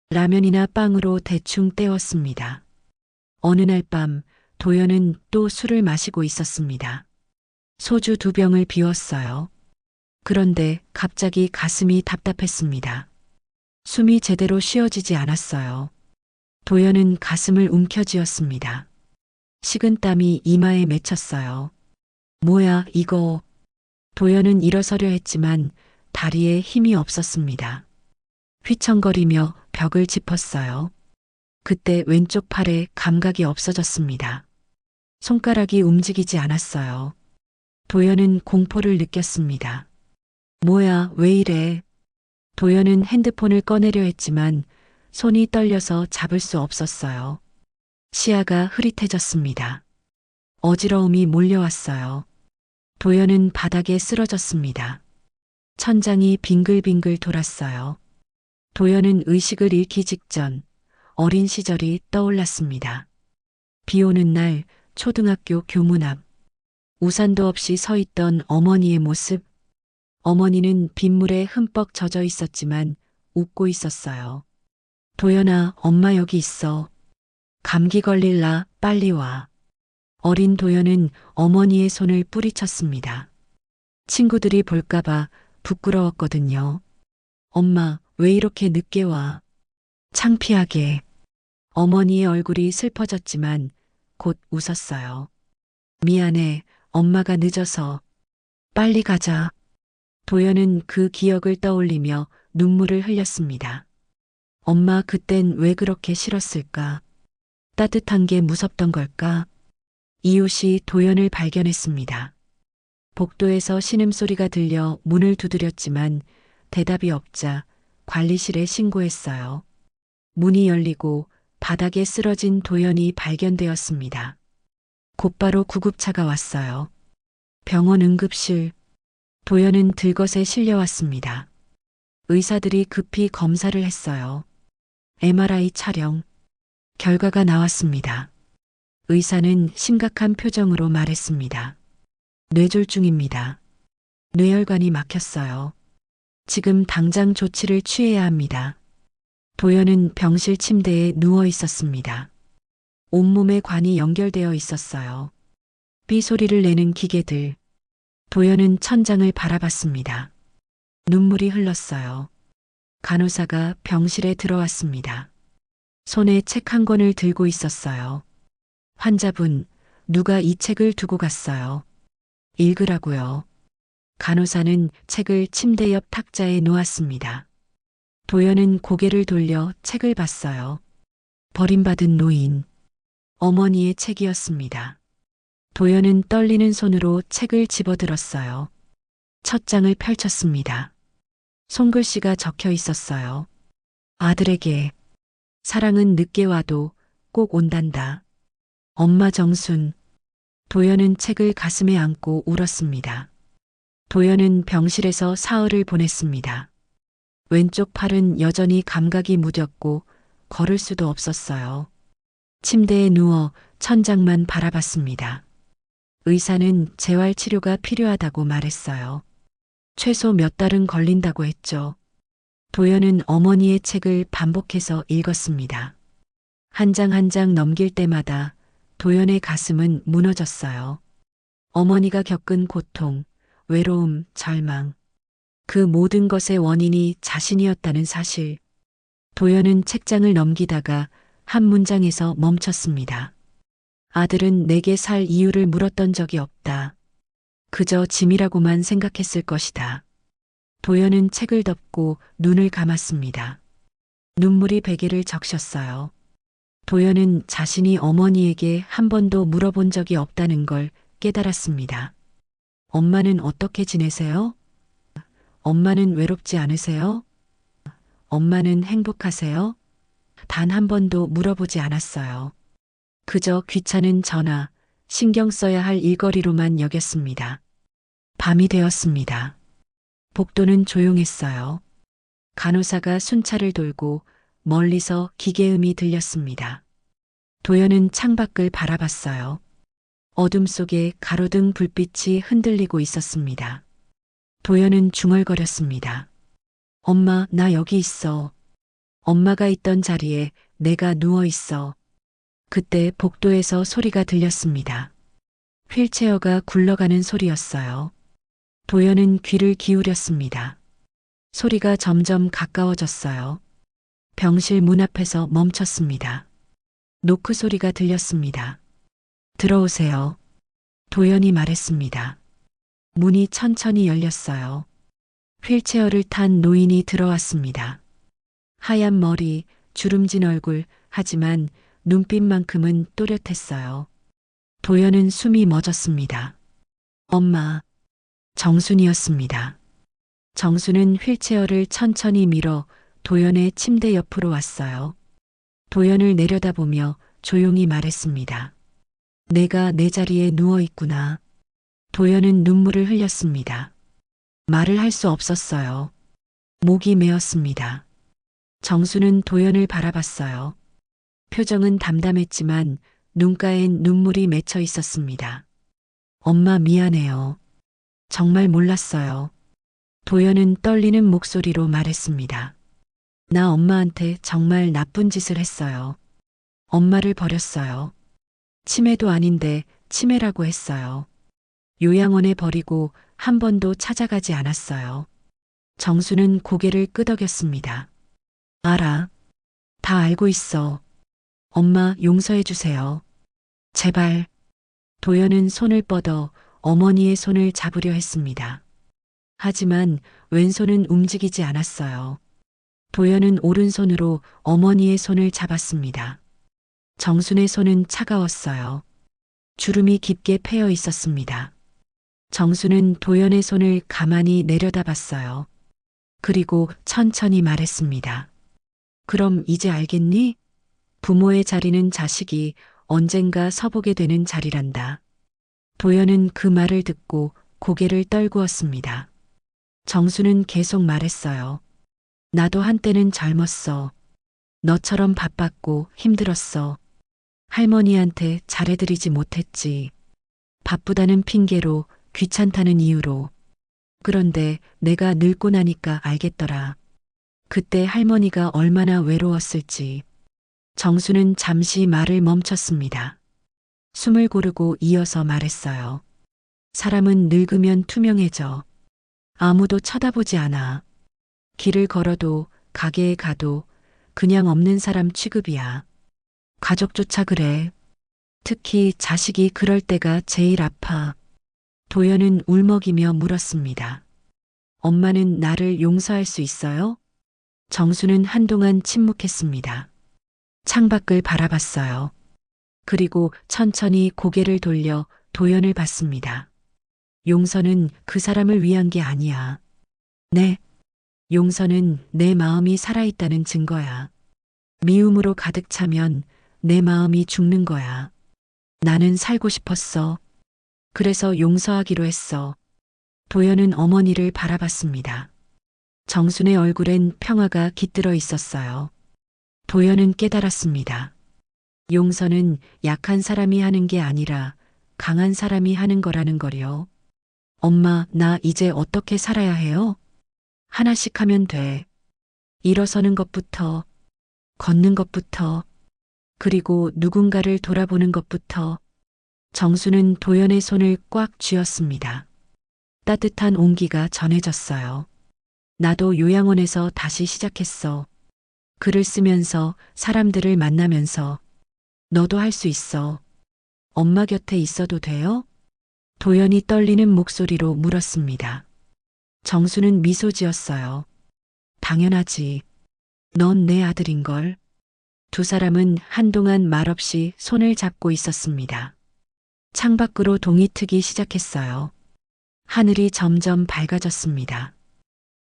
Speaker 2: 라면이나 빵으로 대충 때웠습니다. 어느 날 밤 도연은 또 술을 마시고 있었습니다. 소주 2병을 비웠어요. 그런데 갑자기 가슴이 답답했습니다. 숨이 제대로 쉬어지지 않았어요. 도연은 가슴을 움켜쥐었습니다. 식은땀이 이마에 맺혔어요. 뭐야, 이거. 도연은 일어서려 했지만 다리에 힘이 없었습니다. 휘청거리며 벽을 짚었어요. 그때 왼쪽 팔에 감각이 없어졌습니다. 손가락이 움직이지 않았어요. 도연은 공포를 느꼈습니다. 뭐야, 왜 이래? 도연은 핸드폰을 꺼내려 했지만 손이 떨려서 잡을 수 없었어요. 시야가 흐릿해졌습니다. 어지러움이 몰려왔어요. 도연은 바닥에 쓰러졌습니다. 천장이 빙글빙글 돌았어요. 도연은 의식을 잃기 직전 어린 시절이 떠올랐습니다. 비 오는 날 초등학교 교문 앞 우산도 없이 서 있던 어머니의 모습. 어머니는 빗물에 흠뻑 젖어 있었지만 웃고 있었어요. 도연아, 엄마 여기 있어. 감기 걸릴라, 빨리 와. 어린 도연은 어머니의 손을 뿌리쳤습니다. 친구들이 볼까봐 부끄러웠거든요. 엄마, 왜 이렇게 늦게 와? 창피하게. 어머니의 얼굴이 슬퍼졌지만 곧 웃었어요. 미안해, 엄마가 늦어서. 빨리 가자. 도연은 그 기억을 떠올리며 눈물을 흘렸습니다. 엄마 그땐 왜 그렇게 싫었을까? 따뜻한 게 무섭던 걸까? 이웃이 도연을 발견했습니다. 복도에서 신음소리가 들려 문을 두드렸지만 대답이 없자 관리실에 신고했어요. 문이 열리고 바닥에 쓰러진 도연이 발견되었습니다. 곧바로 구급차가 왔어요. 병원 응급실. 도연은 들것에 실려왔습니다. 의사들이 급히 검사를 했어요. MRI 촬영. 결과가 나왔습니다. 의사는 심각한 표정으로 말했습니다. 뇌졸중입니다. 뇌혈관이 막혔어요. 지금 당장 조치를 취해야 합니다. 도연은 병실 침대에 누워 있었습니다. 온몸에 관이 연결되어 있었어요. 삐 소리를 내는 기계들. 도연은 천장을 바라봤습니다. 눈물이 흘렀어요. 간호사가 병실에 들어왔습니다. 손에 책 한 권을 들고 있었어요. 환자분, 누가 이 책을 두고 갔어요. 읽으라고요. 간호사는 책을 침대 옆 탁자에 놓았습니다. 도연은 고개를 돌려 책을 봤어요. 버림받은 노인. 어머니의 책이었습니다. 도연은 떨리는 손으로 책을 집어들었어요. 첫 장을 펼쳤습니다. 손글씨가 적혀 있었어요. 아들에게 사랑은 늦게 와도 꼭 온단다. 엄마 정순. 도연은 책을 가슴에 안고 울었습니다. 도연은 병실에서 사흘을 보냈습니다. 왼쪽 팔은 여전히 감각이 무뎠고 걸을 수도 없었어요. 침대에 누워 천장만 바라봤습니다. 의사는 재활 치료가 필요하다고 말했어요. 최소 몇 달은 걸린다고 했죠. 도연은 어머니의 책을 반복해서 읽었습니다. 한 장 한 장 넘길 때마다 도연의 가슴은 무너졌어요. 어머니가 겪은 고통, 외로움, 절망. 그 모든 것의 원인이 자신이었다는 사실. 도연은 책장을 넘기다가 한 문장에서 멈췄습니다. 아들은 내게 살 이유를 물었던 적이 없다. 그저 짐이라고만 생각했을 것이다. 도연은 책을 덮고 눈을 감았습니다. 눈물이 베개를 적셨어요. 도연은 자신이 어머니에게 한 번도 물어본 적이 없다는 걸 깨달았습니다. 엄마는 어떻게 지내세요? 엄마는 외롭지 않으세요? 엄마는 행복하세요? 단 한 번도 물어보지 않았어요. 그저 귀찮은 전화, 신경 써야 할 일거리로만 여겼습니다. 밤이 되었습니다. 복도는 조용했어요. 간호사가 순찰을 돌고 멀리서 기계음이 들렸습니다. 도연은 창밖을 바라봤어요. 어둠 속에 가로등 불빛이 흔들리고 있었습니다. 도연은 중얼거렸습니다. 엄마, 나 여기 있어. 엄마가 있던 자리에 내가 누워 있어. 그때 복도에서 소리가 들렸습니다. 휠체어가 굴러가는 소리였어요. 도연은 귀를 기울였습니다. 소리가 점점 가까워졌어요. 병실 문 앞에서 멈췄습니다. 노크 소리가 들렸습니다. 들어오세요. 도연이 말했습니다. 문이 천천히 열렸어요. 휠체어를 탄 노인이 들어왔습니다. 하얀 머리, 주름진 얼굴, 하지만 눈빛만큼은 또렷했어요. 도연은 숨이 멎었습니다. 엄마, 정순이었습니다. 정순은 휠체어를 천천히 밀어 도연의 침대 옆으로 왔어요. 도연을 내려다보며 조용히 말했습니다. 내가 내 자리에 누워 있구나. 도연은 눈물을 흘렸습니다. 말을 할 수 없었어요. 목이 메었습니다. 정수는 도연을 바라봤어요. 표정은 담담했지만 눈가엔 눈물이 맺혀 있었습니다. 엄마 미안해요. 정말 몰랐어요. 도연은 떨리는 목소리로 말했습니다. 나 엄마한테 정말 나쁜 짓을 했어요. 엄마를 버렸어요. 치매도 아닌데 치매라고 했어요. 요양원에 버리고 한 번도 찾아가지 않았어요. 정수는 고개를 끄덕였습니다. 알아. 다 알고 있어. 엄마 용서해 주세요. 제발. 도연은 손을 뻗어 어머니의 손을 잡으려 했습니다. 하지만 왼손은 움직이지 않았어요. 도연은 오른손으로 어머니의 손을 잡았습니다. 정순의 손은 차가웠어요. 주름이 깊게 패여 있었습니다. 정수는 도연의 손을 가만히 내려다봤어요. 그리고 천천히 말했습니다. 그럼 이제 알겠니? 부모의 자리는 자식이 언젠가 서보게 되는 자리란다. 도연은 그 말을 듣고 고개를 떨구었습니다. 정수는 계속 말했어요. 나도 한때는 젊었어. 너처럼 바빴고 힘들었어. 할머니한테 잘해드리지 못했지. 바쁘다는 핑계로, 귀찮다는 이유로. 그런데 내가 늙고 나니까 알겠더라. 그때 할머니가 얼마나 외로웠을지. 정수는 잠시 말을 멈췄습니다. 숨을 고르고 이어서 말했어요. 사람은 늙으면 투명해져. 아무도 쳐다보지 않아. 길을 걸어도 가게에 가도 그냥 없는 사람 취급이야. 가족조차 그래. 특히 자식이 그럴 때가 제일 아파. 도연은 울먹이며 물었습니다. 엄마는 나를 용서할 수 있어요? 정수는 한동안 침묵했습니다. 창밖을 바라봤어요. 그리고 천천히 고개를 돌려 도연을 봤습니다. 용서는 그 사람을 위한 게 아니야. 네. 용서는 내 마음이 살아있다는 증거야. 미움으로 가득 차면 내 마음이 죽는 거야. 나는 살고 싶었어. 그래서 용서하기로 했어. 도연은 어머니를 바라봤습니다. 정순의 얼굴엔 평화가 깃들어 있었어요. 도연은 깨달았습니다. 용서는 약한 사람이 하는 게 아니라 강한 사람이 하는 거라는 거요. 엄마, 나 이제 어떻게 살아야 해요? 하나씩 하면 돼. 일어서는 것부터, 걷는 것부터, 그리고 누군가를 돌아보는 것부터. 정수는 도연의 손을 꽉 쥐었습니다. 따뜻한 온기가 전해졌어요. 나도 요양원에서 다시 시작했어. 글을 쓰면서 사람들을 만나면서. 너도 할 수 있어. 엄마 곁에 있어도 돼요? 도연이 떨리는 목소리로 물었습니다. 정수는 미소 지었어요. 당연하지. 넌 내 아들인걸. 두 사람은 한동안 말없이 손을 잡고 있었습니다. 창밖으로 동이 트기 시작했어요. 하늘이 점점 밝아졌습니다.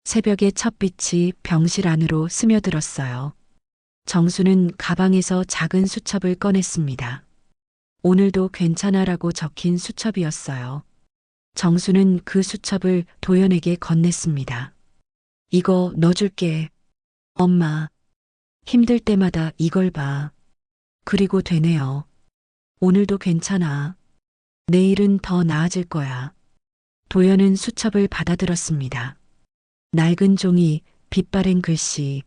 Speaker 2: 새벽의 첫빛이 병실 안으로 스며들었어요. 정수는 가방에서 작은 수첩을 꺼냈습니다. 오늘도 괜찮아라고 적힌 수첩이었어요. 정수는 그 수첩을 도연에게 건넸습니다. 이거 넣어줄게. 엄마. 힘들 때마다 이걸 봐. 그리고 되네요. 오늘도 괜찮아. 내일은 더 나아질 거야. 도연은 수첩을 받아들었습니다. 낡은 종이, 빛바랜 글씨.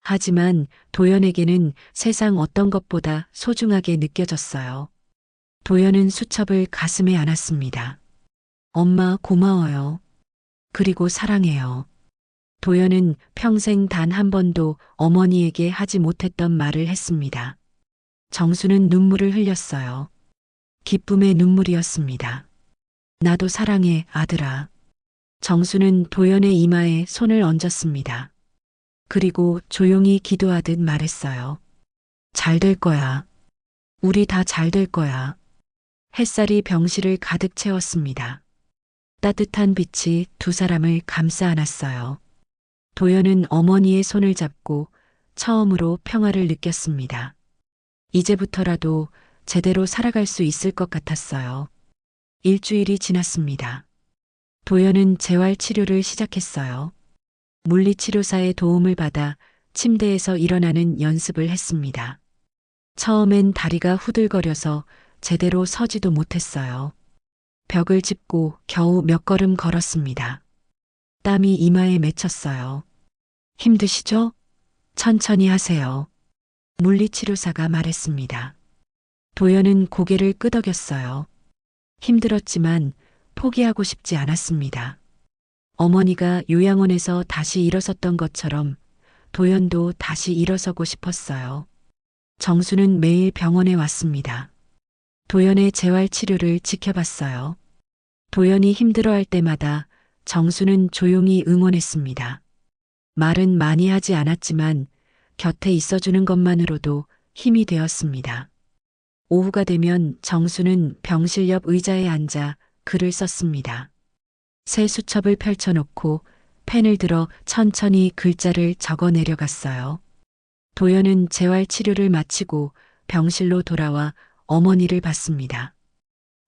Speaker 2: 하지만 도연에게는 세상 어떤 것보다 소중하게 느껴졌어요. 도연은 수첩을 가슴에 안았습니다. 엄마 고마워요. 그리고 사랑해요. 도연은 평생 단 한 번도 어머니에게 하지 못했던 말을 했습니다. 정수는 눈물을 흘렸어요. 기쁨의 눈물이었습니다. 나도 사랑해, 아들아. 정수는 도연의 이마에 손을 얹었습니다. 그리고 조용히 기도하듯 말했어요. 잘 될 거야. 우리 다 잘 될 거야. 햇살이 병실을 가득 채웠습니다. 따뜻한 빛이 두 사람을 감싸 안았어요. 도연은 어머니의 손을 잡고 처음으로 평화를 느꼈습니다. 이제부터라도 제대로 살아갈 수 있을 것 같았어요. 일주일이 지났습니다. 도연은 재활 치료를 시작했어요. 물리치료사의 도움을 받아 침대에서 일어나는 연습을 했습니다. 처음엔 다리가 후들거려서 제대로 서지도 못했어요. 벽을 짚고 겨우 몇 걸음 걸었습니다. 땀이 이마에 맺혔어요. 힘드시죠? 천천히 하세요. 물리치료사가 말했습니다. 도연은 고개를 끄덕였어요. 힘들었지만 포기하고 싶지 않았습니다. 어머니가 요양원에서 다시 일어섰던 것처럼 도연도 다시 일어서고 싶었어요. 정수는 매일 병원에 왔습니다. 도연의 재활 치료를 지켜봤어요. 도연이 힘들어할 때마다 정수는 조용히 응원했습니다. 말은 많이 하지 않았지만 곁에 있어주는 것만으로도 힘이 되었습니다. 오후가 되면 정수는 병실 옆 의자에 앉아 글을 썼습니다. 새 수첩을 펼쳐놓고 펜을 들어 천천히 글자를 적어 내려갔어요. 도연은 재활 치료를 마치고 병실로 돌아와 어머니를 봤습니다.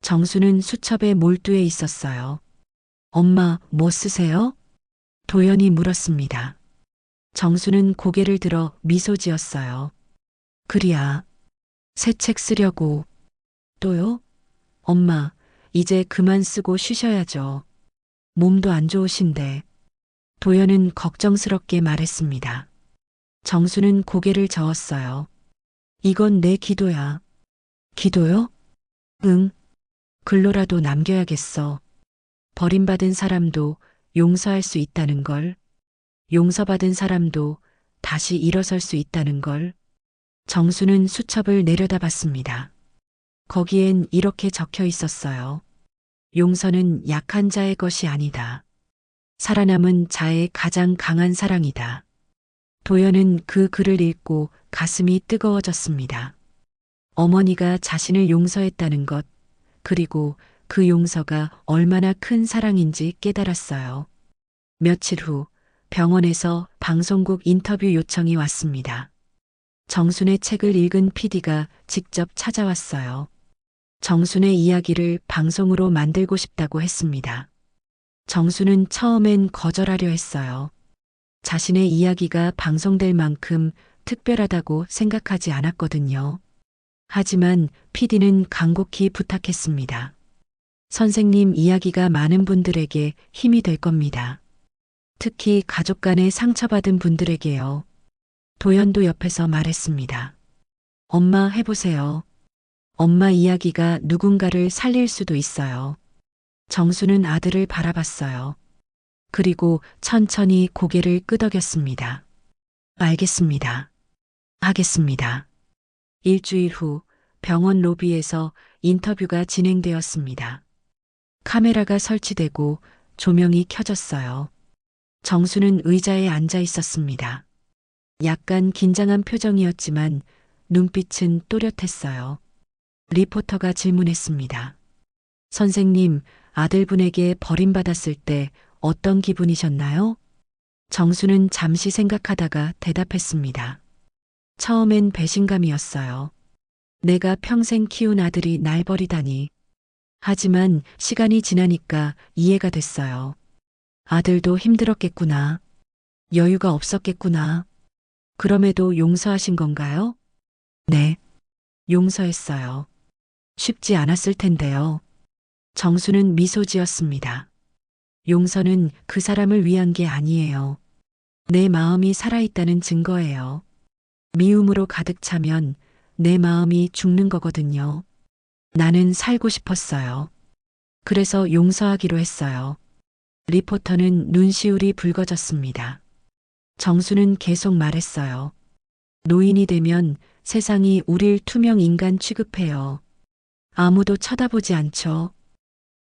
Speaker 2: 정수는 수첩에 몰두해 있었어요. 엄마, 뭐 쓰세요? 도연이 물었습니다. 정수는 고개를 들어 미소 지었어요. 글이야. 새 책 쓰려고. 또요? 엄마, 이제 그만 쓰고 쉬셔야죠. 몸도 안 좋으신데. 도연은 걱정스럽게 말했습니다. 정수는 고개를 저었어요. 이건 내 기도야. 기도요? 응. 글로라도 남겨야겠어. 버림받은 사람도 용서할 수 있다는 걸, 용서받은 사람도 다시 일어설 수 있다는 걸. 정수는 수첩을 내려다봤습니다. 거기엔 이렇게 적혀 있었어요. 용서는 약한 자의 것이 아니다. 살아남은 자의 가장 강한 사랑이다. 도연은 그 글을 읽고 가슴이 뜨거워졌습니다. 어머니가 자신을 용서했다는 것, 그리고 그 용서가 얼마나 큰 사랑인지 깨달았어요. 며칠 후 병원에서 방송국 인터뷰 요청이 왔습니다. 정순의 책을 읽은 PD가 직접 찾아왔어요. 정순의 이야기를 방송으로 만들고 싶다고 했습니다. 정순은 처음엔 거절하려 했어요. 자신의 이야기가 방송될 만큼 특별하다고 생각하지 않았거든요. 하지만 PD는 간곡히 부탁했습니다. 선생님 이야기가 많은 분들에게 힘이 될 겁니다. 특히 가족 간에 상처받은 분들에게요. 도연도 옆에서 말했습니다. 엄마 해보세요. 엄마 이야기가 누군가를 살릴 수도 있어요. 정수는 아들을 바라봤어요. 그리고 천천히 고개를 끄덕였습니다. 알겠습니다. 하겠습니다. 일주일 후 병원 로비에서 인터뷰가 진행되었습니다. 카메라가 설치되고 조명이 켜졌어요. 정수는 의자에 앉아 있었습니다. 약간 긴장한 표정이었지만 눈빛은 또렷했어요. 리포터가 질문했습니다. 선생님, 아들분에게 버림받았을 때 어떤 기분이셨나요? 정수는 잠시 생각하다가 대답했습니다. 처음엔 배신감이었어요. 내가 평생 키운 아들이 날 버리다니. 하지만 시간이 지나니까 이해가 됐어요. 아들도 힘들었겠구나. 여유가 없었겠구나. 그럼에도 용서하신 건가요? 네. 용서했어요. 쉽지 않았을 텐데요. 정수는 미소 지었습니다. 용서는 그 사람을 위한 게 아니에요. 내 마음이 살아있다는 증거예요. 미움으로 가득 차면 내 마음이 죽는 거거든요. 나는 살고 싶었어요. 그래서 용서하기로 했어요. 리포터는 눈시울이 붉어졌습니다. 정수는 계속 말했어요. 노인이 되면 세상이 우릴 투명 인간 취급해요. 아무도 쳐다보지 않죠.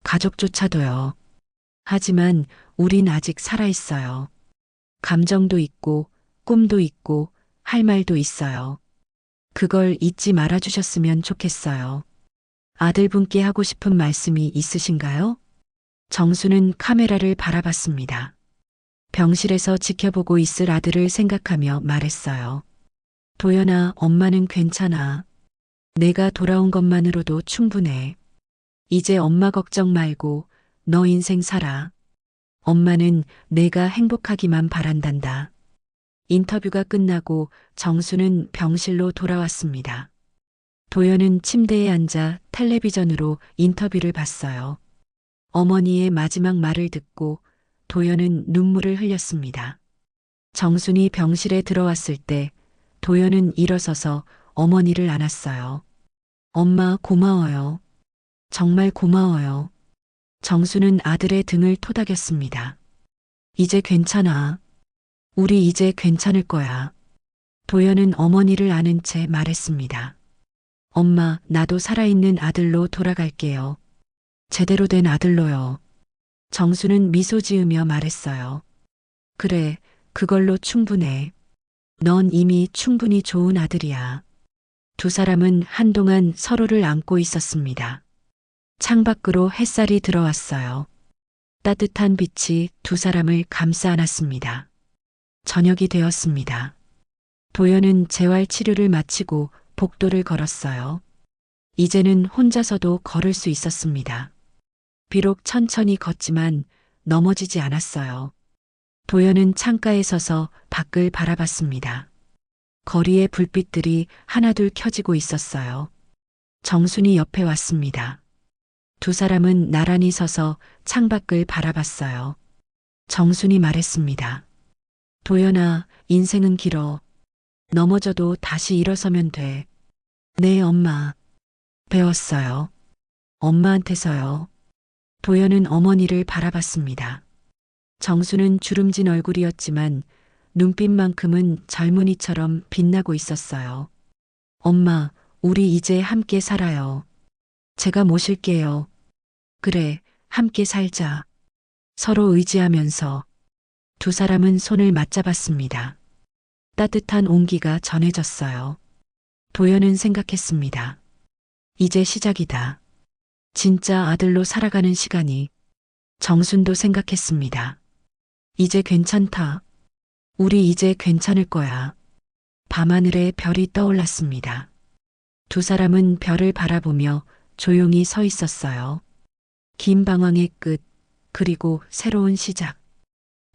Speaker 2: 가족조차도요. 하지만 우린 아직 살아있어요. 감정도 있고, 꿈도 있고, 할 말도 있어요. 그걸 잊지 말아주셨으면 좋겠어요. 아들분께 하고 싶은 말씀이 있으신가요? 정수는 카메라를 바라봤습니다. 병실에서 지켜보고 있을 아들을 생각하며 말했어요. 도연아, 엄마는 괜찮아. 내가 돌아온 것만으로도 충분해. 이제 엄마 걱정 말고 너 인생 살아. 엄마는 내가 행복하기만 바란단다. 인터뷰가 끝나고 정수는 병실로 돌아왔습니다. 도연은 침대에 앉아 텔레비전으로 인터뷰를 봤어요. 어머니의 마지막 말을 듣고 도연은 눈물을 흘렸습니다. 정순이 병실에 들어왔을 때 도연은 일어서서 어머니를 안았어요. 엄마 고마워요. 정말 고마워요. 정수는 아들의 등을 토닥였습니다. 이제 괜찮아. 우리 이제 괜찮을 거야. 도연은 어머니를 안은 채 말했습니다. 엄마, 나도 살아있는 아들로 돌아갈게요. 제대로 된 아들로요. 정수는 미소 지으며 말했어요. 그래, 그걸로 충분해. 넌 이미 충분히 좋은 아들이야. 두 사람은 한동안 서로를 안고 있었습니다. 창밖으로 햇살이 들어왔어요. 따뜻한 빛이 두 사람을 감싸 안았습니다. 저녁이 되었습니다. 도연은 재활 치료를 마치고 복도를 걸었어요. 이제는 혼자서도 걸을 수 있었습니다. 비록 천천히 걷지만 넘어지지 않았어요. 도연은 창가에 서서 밖을 바라봤습니다. 거리의 불빛들이 하나둘 켜지고 있었어요. 정순이 옆에 왔습니다. 두 사람은 나란히 서서 창밖을 바라봤어요. 정순이 말했습니다. 도연아, 인생은 길어. 넘어져도 다시 일어서면 돼. 네, 엄마. 배웠어요. 엄마한테서요. 도연은 어머니를 바라봤습니다. 정수는 주름진 얼굴이었지만 눈빛만큼은 젊은이처럼 빛나고 있었어요. 엄마, 우리 이제 함께 살아요. 제가 모실게요. 그래, 함께 살자. 서로 의지하면서 두 사람은 손을 맞잡았습니다. 따뜻한 온기가 전해졌어요. 도연은 생각했습니다. 이제 시작이다. 진짜 아들로 살아가는 시간이. 정순도 생각했습니다. 이제 괜찮다. 우리 이제 괜찮을 거야. 밤하늘에 별이 떠올랐습니다. 두 사람은 별을 바라보며 조용히 서 있었어요. 긴 방황의 끝, 그리고 새로운 시작.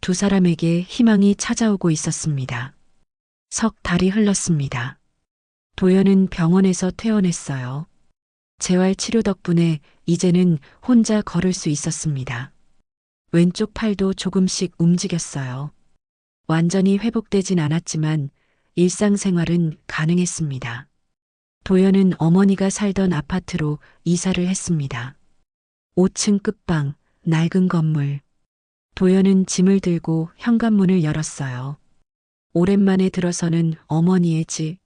Speaker 2: 두 사람에게 희망이 찾아오고 있었습니다. 석 달이 흘렀습니다. 도연은 병원에서 퇴원했어요. 재활 치료 덕분에 이제는 혼자 걸을 수 있었습니다. 왼쪽 팔도 조금씩 움직였어요. 완전히 회복되진 않았지만 일상생활은 가능했습니다. 도연은 어머니가 살던 아파트로 이사를 했습니다. 5층 끝방, 낡은 건물. 도연은 짐을 들고 현관문을 열었어요. 오랜만에 들어서는 어머니의 집.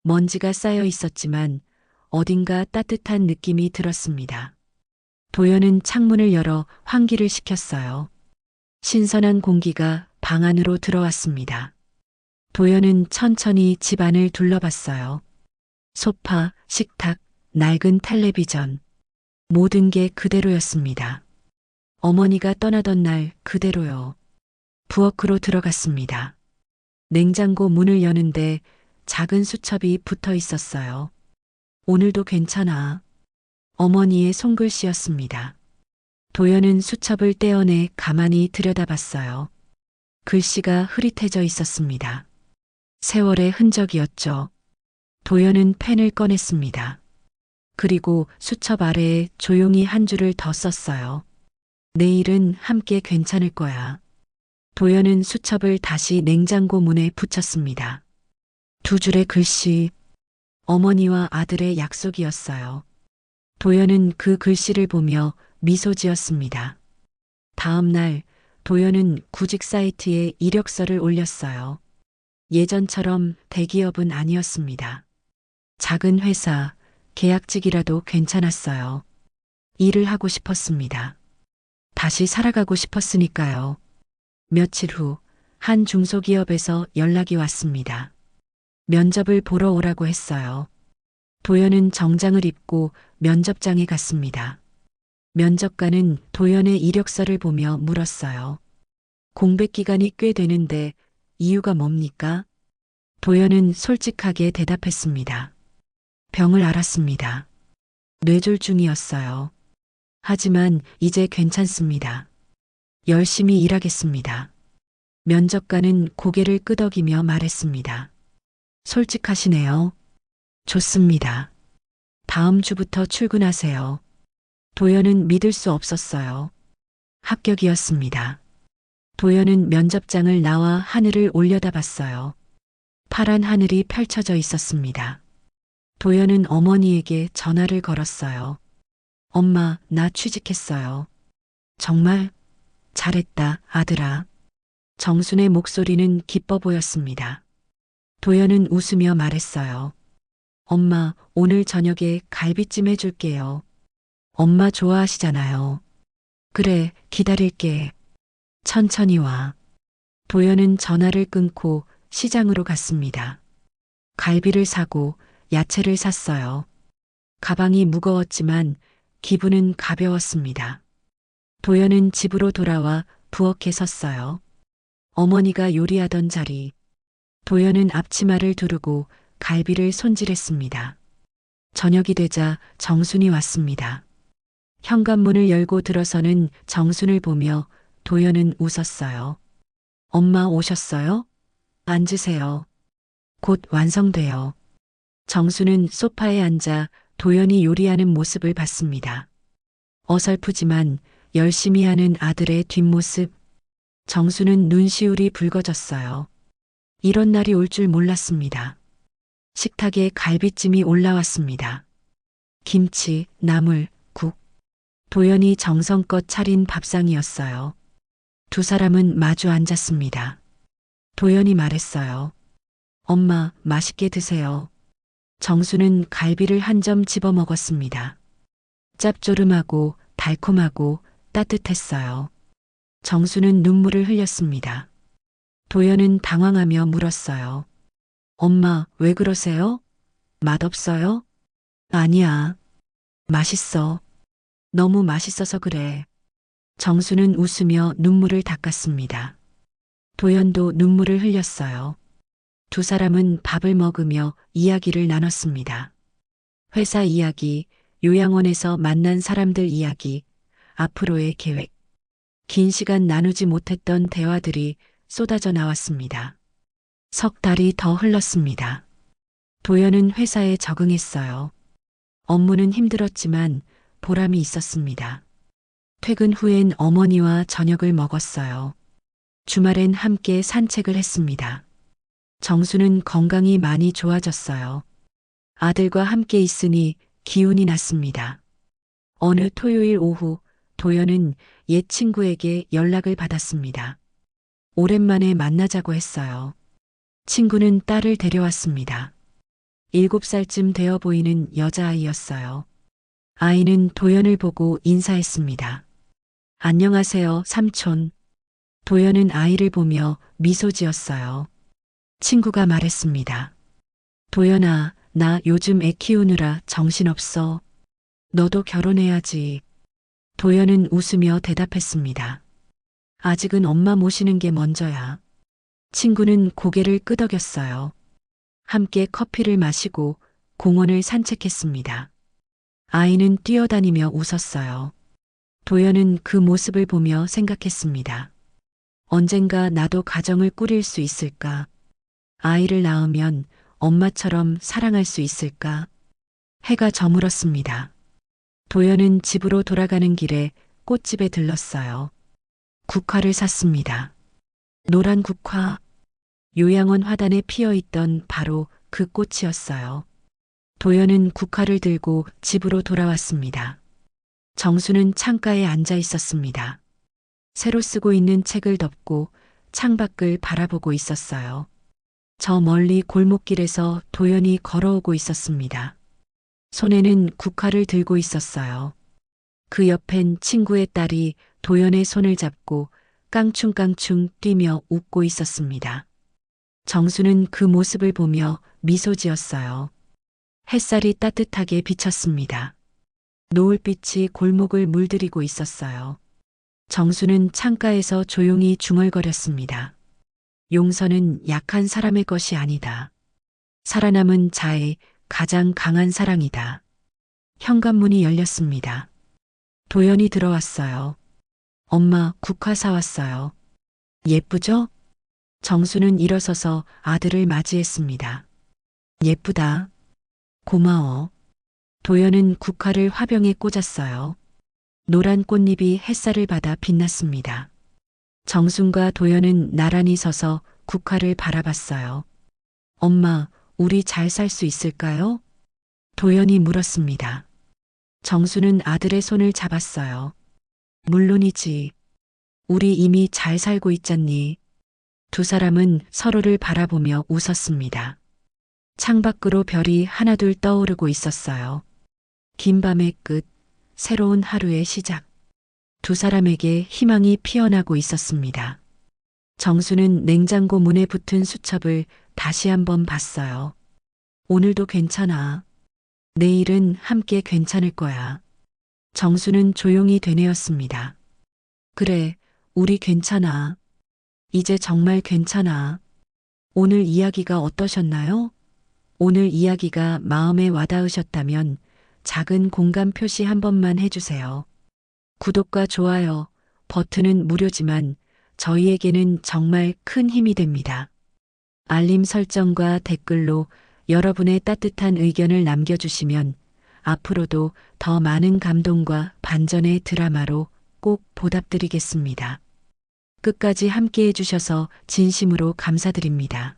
Speaker 2: 먼지가 쌓여 있었지만 어딘가 따뜻한 느낌이 들었습니다. 도연은 창문을 열어 환기를 시켰어요. 신선한 공기가 방 안으로 들어왔습니다. 도연은 천천히 집 안을 둘러봤어요. 소파, 식탁, 낡은 텔레비전. 모든 게 그대로였습니다. 어머니가 떠나던 날 그대로요. 부엌으로 들어갔습니다. 냉장고 문을 여는데 작은 수첩이 붙어 있었어요. 오늘도 괜찮아. 어머니의 손글씨였습니다. 도연은 수첩을 떼어내 가만히 들여다봤어요. 글씨가 흐릿해져 있었습니다. 세월의 흔적이었죠. 도연은 펜을 꺼냈습니다. 그리고 수첩 아래에 조용히 한 줄을 더 썼어요. 내일은 함께 괜찮을 거야. 도연은 수첩을 다시 냉장고 문에 붙였습니다. 두 줄의 글씨, 어머니와 아들의 약속이었어요. 도연은 그 글씨를 보며 미소 지었습니다. 다음 날 도연은 구직 사이트에 이력서를 올렸어요. 예전처럼 대기업은 아니었습니다. 작은 회사, 계약직이라도 괜찮았어요. 일을 하고 싶었습니다. 다시 살아가고 싶었으니까요. 며칠 후 한 중소기업에서 연락이 왔습니다. 면접을 보러 오라고 했어요. 도연은 정장을 입고 면접장에 갔습니다. 면접관은 도연의 이력서를 보며 물었어요. 공백 기간이 꽤 되는데 이유가 뭡니까? 도연은 솔직하게 대답했습니다. 병을 앓았습니다. 뇌졸중이었어요. 하지만 이제 괜찮습니다. 열심히 일하겠습니다. 면접관은 고개를 끄덕이며 말했습니다. 솔직하시네요. 좋습니다. 다음 주부터 출근하세요. 도연은 믿을 수 없었어요. 합격이었습니다. 도연은 면접장을 나와 하늘을 올려다봤어요. 파란 하늘이 펼쳐져 있었습니다. 도연은 어머니에게 전화를 걸었어요. 엄마, 나 취직했어요. 정말? 잘했다, 아들아. 정순의 목소리는 기뻐 보였습니다. 도연은 웃으며 말했어요. 엄마, 오늘 저녁에 갈비찜 해줄게요. 엄마 좋아하시잖아요. 그래, 기다릴게. 천천히 와. 도연은 전화를 끊고 시장으로 갔습니다. 갈비를 사고 야채를 샀어요. 가방이 무거웠지만 기분은 가벼웠습니다. 도연은 집으로 돌아와 부엌에 섰어요. 어머니가 요리하던 자리. 도연은 앞치마를 두르고 갈비를 손질했습니다. 저녁이 되자 정순이 왔습니다. 현관문을 열고 들어서는 정순을 보며 도연은 웃었어요. 엄마 오셨어요? 앉으세요. 곧 완성돼요. 정순은 소파에 앉아 도연이 요리하는 모습을 봤습니다. 어설프지만 열심히 하는 아들의 뒷모습. 정순은 눈시울이 붉어졌어요. 이런 날이 올 줄 몰랐습니다. 식탁에 갈비찜이 올라왔습니다. 김치, 나물, 국. 도연이 정성껏 차린 밥상이었어요. 두 사람은 마주 앉았습니다. 도연이 말했어요. 엄마, 맛있게 드세요. 정수는 갈비를 한 점 집어 먹었습니다. 짭조름하고 달콤하고 따뜻했어요. 정수는 눈물을 흘렸습니다. 도연은 당황하며 물었어요. 엄마, 왜 그러세요? 맛없어요? 아니야. 맛있어. 너무 맛있어서 그래. 정수는 웃으며 눈물을 닦았습니다. 도연도 눈물을 흘렸어요. 두 사람은 밥을 먹으며 이야기를 나눴습니다. 회사 이야기, 요양원에서 만난 사람들 이야기, 앞으로의 계획. 긴 시간 나누지 못했던 대화들이 쏟아져 나왔습니다. 석 달이 더 흘렀습니다. 도연은 회사에 적응했어요. 업무는 힘들었지만 보람이 있었습니다. 퇴근 후엔 어머니와 저녁을 먹었어요. 주말엔 함께 산책을 했습니다. 정수는 건강이 많이 좋아졌어요. 아들과 함께 있으니 기운이 났습니다. 어느 토요일 오후 도연은 옛 친구에게 연락을 받았습니다. 오랜만에 만나자고 했어요. 친구는 딸을 데려왔습니다. 7살쯤 되어 보이는 여자아이였어요. 아이는 도연을 보고 인사했습니다. 안녕하세요, 삼촌. 도연은 아이를 보며 미소 지었어요. 친구가 말했습니다. 도연아, 나 요즘 애 키우느라 정신없어. 너도 결혼해야지. 도연은 웃으며 대답했습니다. 아직은 엄마 모시는 게 먼저야. 친구는 고개를 끄덕였어요. 함께 커피를 마시고 공원을 산책했습니다. 아이는 뛰어다니며 웃었어요. 도연은 그 모습을 보며 생각했습니다. 언젠가 나도 가정을 꾸릴 수 있을까? 아이를 낳으면 엄마처럼 사랑할 수 있을까? 해가 저물었습니다. 도연은 집으로 돌아가는 길에 꽃집에 들렀어요. 국화를 샀습니다. 노란 국화. 요양원 화단에 피어있던 바로 그 꽃이었어요. 도연은 국화를 들고 집으로 돌아왔습니다. 정수는 창가에 앉아 있었습니다. 새로 쓰고 있는 책을 덮고 창밖을 바라보고 있었어요. 저 멀리 골목길에서 도연이 걸어오고 있었습니다. 손에는 국화를 들고 있었어요. 그 옆엔 친구의 딸이 도연의 손을 잡고 깡충깡충 뛰며 웃고 있었습니다. 정수는 그 모습을 보며 미소 지었어요. 햇살이 따뜻하게 비쳤습니다. 노을빛이 골목을 물들이고 있었어요. 정수는 창가에서 조용히 중얼거렸습니다. 용서는 약한 사람의 것이 아니다. 살아남은 자의 가장 강한 사랑이다. 현관문이 열렸습니다. 도연이 들어왔어요. 엄마, 국화 사왔어요. 예쁘죠? 정수는 일어서서 아들을 맞이했습니다. 예쁘다. 고마워. 도연은 국화를 화병에 꽂았어요. 노란 꽃잎이 햇살을 받아 빛났습니다. 정순과 도연은 나란히 서서 국화를 바라봤어요. 엄마, 우리 잘 살 수 있을까요? 도연이 물었습니다. 정수는 아들의 손을 잡았어요. 물론이지. 우리 이미 잘 살고 있잖니. 두 사람은 서로를 바라보며 웃었습니다. 창밖으로 별이 하나둘 떠오르고 있었어요. 긴 밤의 끝, 새로운 하루의 시작. 두 사람에게 희망이 피어나고 있었습니다. 정수는 냉장고 문에 붙은 수첩을 다시 한번 봤어요. 오늘도 괜찮아. 내일은 함께 괜찮을 거야. 정수는 조용히 되뇌었습니다. 그래, 우리 괜찮아. 이제 정말 괜찮아. 오늘 이야기가 어떠셨나요? 오늘 이야기가 마음에 와닿으셨다면 작은 공감 표시 한 번만 해주세요. 구독과 좋아요 버튼은 무료지만 저희에게는 정말 큰 힘이 됩니다. 알림 설정과 댓글로 여러분의 따뜻한 의견을 남겨주시면 앞으로도 더 많은 감동과 반전의 드라마로 꼭 보답드리겠습니다. 끝까지 함께 해주셔서 진심으로 감사드립니다.